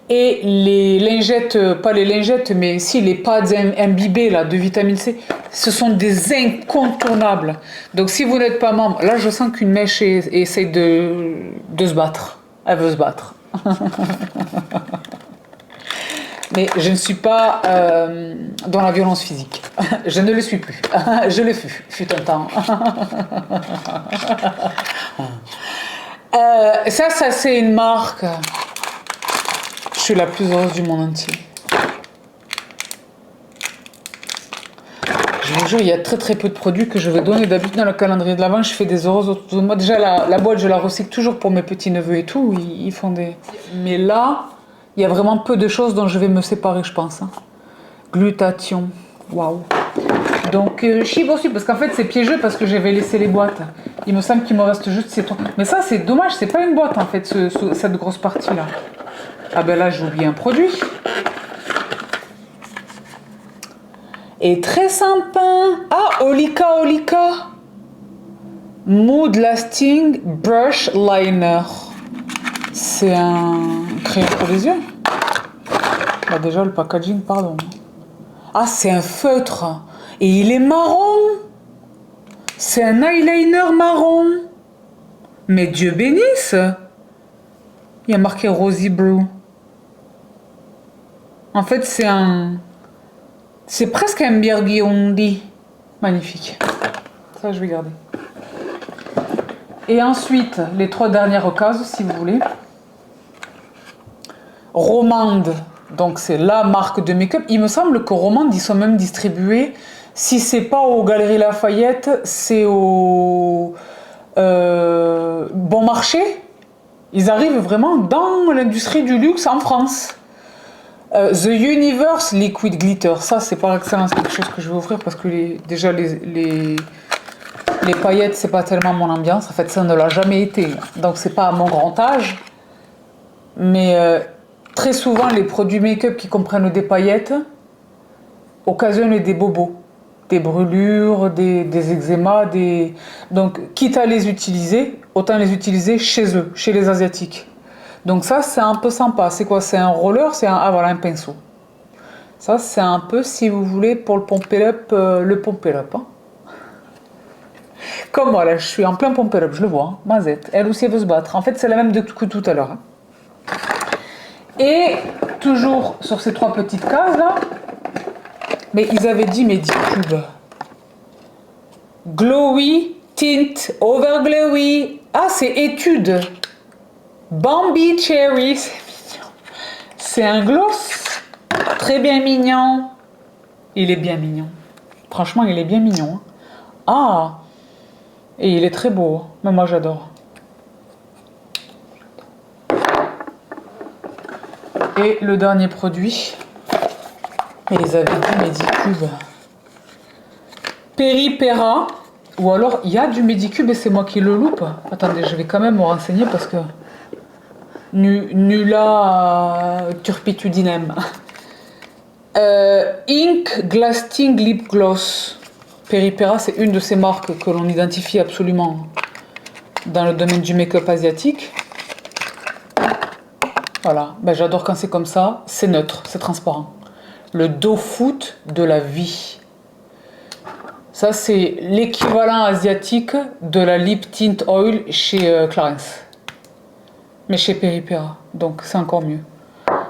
et les lingettes, pas les lingettes, mais si les pads imbibés là, de vitamine C, ce sont des incontournables. Donc si vous n'êtes pas membre, là je sens qu'une mèche essaie de se battre. Elle veut se battre. Mais je ne suis pas dans la violence physique. Je ne le suis plus. Je le fut un temps. Ça c'est une marque. Je suis la plus heureuse du monde entier. Je vous jure, il y a très peu de produits que je vais donner. D'habitude, dans le calendrier de l'Avent, je fais des heureuses autour de moi. Déjà, la boîte, je la recycle toujours pour mes petits-neveux et tout. Ils font des... Mais là, il y a vraiment peu de choses dont je vais me séparer, je pense. Hein. Glutathion. Waouh. Donc, Shibosu, parce qu'en fait, c'est piégeux parce que j'avais laissé les boîtes. Il me semble qu'il me reste juste ces trucs. Mais ça, c'est dommage, c'est pas une boîte, en fait, cette grosse partie-là. Ah ben là, j'ai oublié un produit. Et très sympa. Ah, Olika. Mood Lasting Brush Liner. C'est un crayon pour les yeux. Bah déjà, le packaging, pardon. Ah, c'est un feutre. Et il est marron. C'est un eyeliner marron. Mais Dieu bénisse. Il y a marqué Rosy Blue. En fait, c'est presque un Birgiondi. Magnifique. Ça, je vais garder. Et ensuite, les 3 dernières cases, si vous voulez. Romande. Donc, c'est la marque de make-up. Il me semble que Romande, ils sont même distribués. Si c'est pas aux Galeries Lafayette, c'est au Bon Marché. Ils arrivent vraiment dans l'industrie du luxe en France. The Universe Liquid Glitter, ça c'est par excellence quelque chose que je vais offrir parce que déjà les paillettes c'est pas tellement mon ambiance, en fait ça ne l'a jamais été, donc c'est pas à mon grand âge, mais très souvent les produits make-up qui comprennent des paillettes occasionnent des bobos, des brûlures, des eczémas, donc quitte à les utiliser, autant les utiliser chez eux, chez les Asiatiques. Donc ça, c'est un peu sympa. C'est quoi? C'est un roller, ah voilà, un pinceau. Ça, c'est un peu, si vous voulez, pour le pumper up, hein. Comme moi, là, je suis en plein pumper up, je le vois, hein. Mazette, elle aussi, elle veut se battre. En fait, c'est la même que tout à l'heure. Hein. Et, toujours sur ces 3 petites cases, là, mais ils avaient dit Medicube. Glowy, tint, over glowy. Ah, c'est étude. Bambi Cherry, c'est mignon. C'est un gloss très bien mignon. Il est bien mignon. Franchement, il est bien mignon. Ah, et il est très beau. Mais moi, j'adore. Et le dernier produit, ils avaient dit Medicube. Peri-Pera. Ou alors, il y a du Medicube et c'est moi qui le loupe. Attendez, je vais quand même me renseigner parce que... Nulla turpitudinem. Ink Glasting Lip Gloss. Peri-Pera, c'est une de ces marques que l'on identifie absolument dans le domaine du make-up asiatique. Voilà, ben, j'adore quand c'est comme ça. C'est neutre, c'est transparent. Le doe foot de la vie. Ça, c'est l'équivalent asiatique de la Lip Tint Oil chez Clarins. Mais chez Peri-Pera, donc c'est encore mieux.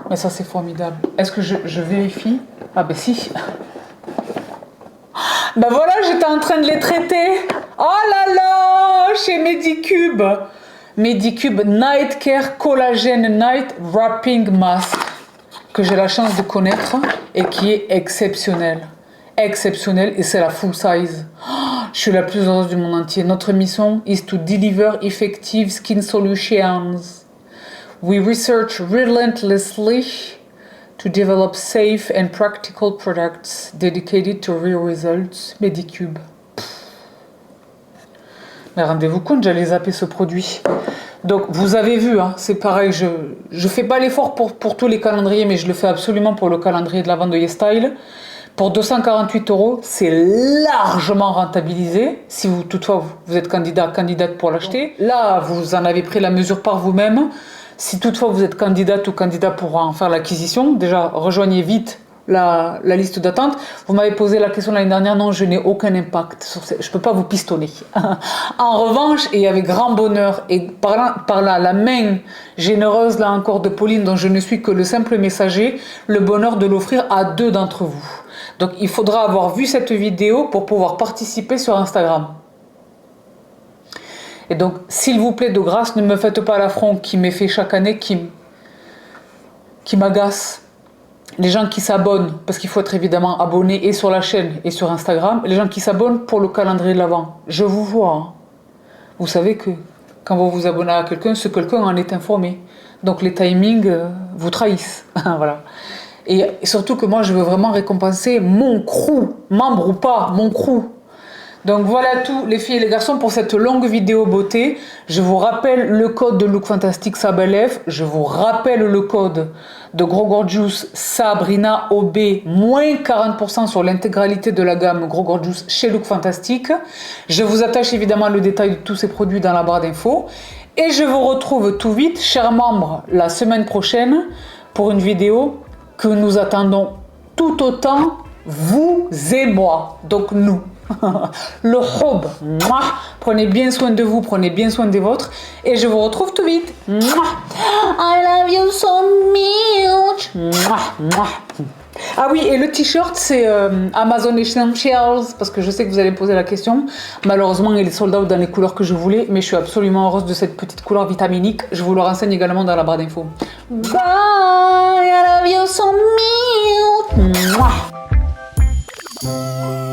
Mais ça, c'est formidable. Est-ce que je vérifie? Ah ben si. Ben voilà, j'étais en train de les traiter. Oh là là, chez Medicube. Medicube Night Care Collagen Night Wrapping Mask, que j'ai la chance de connaître et qui est exceptionnel. Exceptionnel, et c'est la full size. Oh, je suis la plus heureuse du monde entier. Notre mission is to deliver effective skin solutions. We research relentlessly to develop safe and practical products dedicated to real results. Medicube. Mais rendez-vous compte, j'allais zapper ce produit. Donc, vous avez vu, hein, c'est pareil, je fais pas l'effort pour tous les calendriers, mais je le fais absolument pour le calendrier de la vente de YesStyle. Pour 248 €, c'est largement rentabilisé, si vous, toutefois, vous êtes candidate pour l'acheter. Là, vous en avez pris la mesure par vous-même. Si toutefois vous êtes candidate ou candidat pour en faire l'acquisition, déjà rejoignez vite la liste d'attente. Vous m'avez posé la question l'année dernière, non, je n'ai aucun impact sur je ne peux pas vous pistonner. En revanche, et avec grand bonheur, et par là, la main généreuse là encore de Pauline, dont je ne suis que le simple messager, le bonheur de l'offrir à 2 d'entre vous. Donc il faudra avoir vu cette vidéo pour pouvoir participer sur Instagram. Et donc, s'il vous plaît, de grâce, ne me faites pas l'affront qui m'est fait chaque année, qui m'agace. Les gens qui s'abonnent, parce qu'il faut être évidemment abonné et sur la chaîne et sur Instagram, les gens qui s'abonnent pour le calendrier de l'Avent. Je vous vois. Hein. Vous savez que quand vous vous abonnez à quelqu'un, ce quelqu'un en est informé. Donc les timings vous trahissent. Voilà. Et surtout que moi, je veux vraiment récompenser mon crew, membre ou pas, mon crew. Donc voilà tout les filles et les garçons pour cette longue vidéo beauté. Je vous rappelle le code de Look Fantastic Sabelef. Je vous rappelle le code de Gros Gorgeous Sabrina OB, moins 40% sur l'intégralité de la gamme Gros Gorgeous chez Look Fantastic. Je vous attache évidemment le détail de tous ces produits dans la barre d'infos. Et je vous retrouve tout vite, chers membres, la semaine prochaine pour une vidéo que nous attendons tout autant, vous et moi. Donc nous. Le hob. Prenez bien soin de vous, prenez bien soin des vôtres et je vous retrouve tout vite. I love you so much. Ah oui, et le t-shirt c'est Amazon Essentials parce que je sais que vous allez me poser la question. Malheureusement il est sold out dans les couleurs que je voulais, mais je suis absolument heureuse de cette petite couleur vitaminique. Je vous le renseigne également dans la barre d'infos. Bye, I love you so much.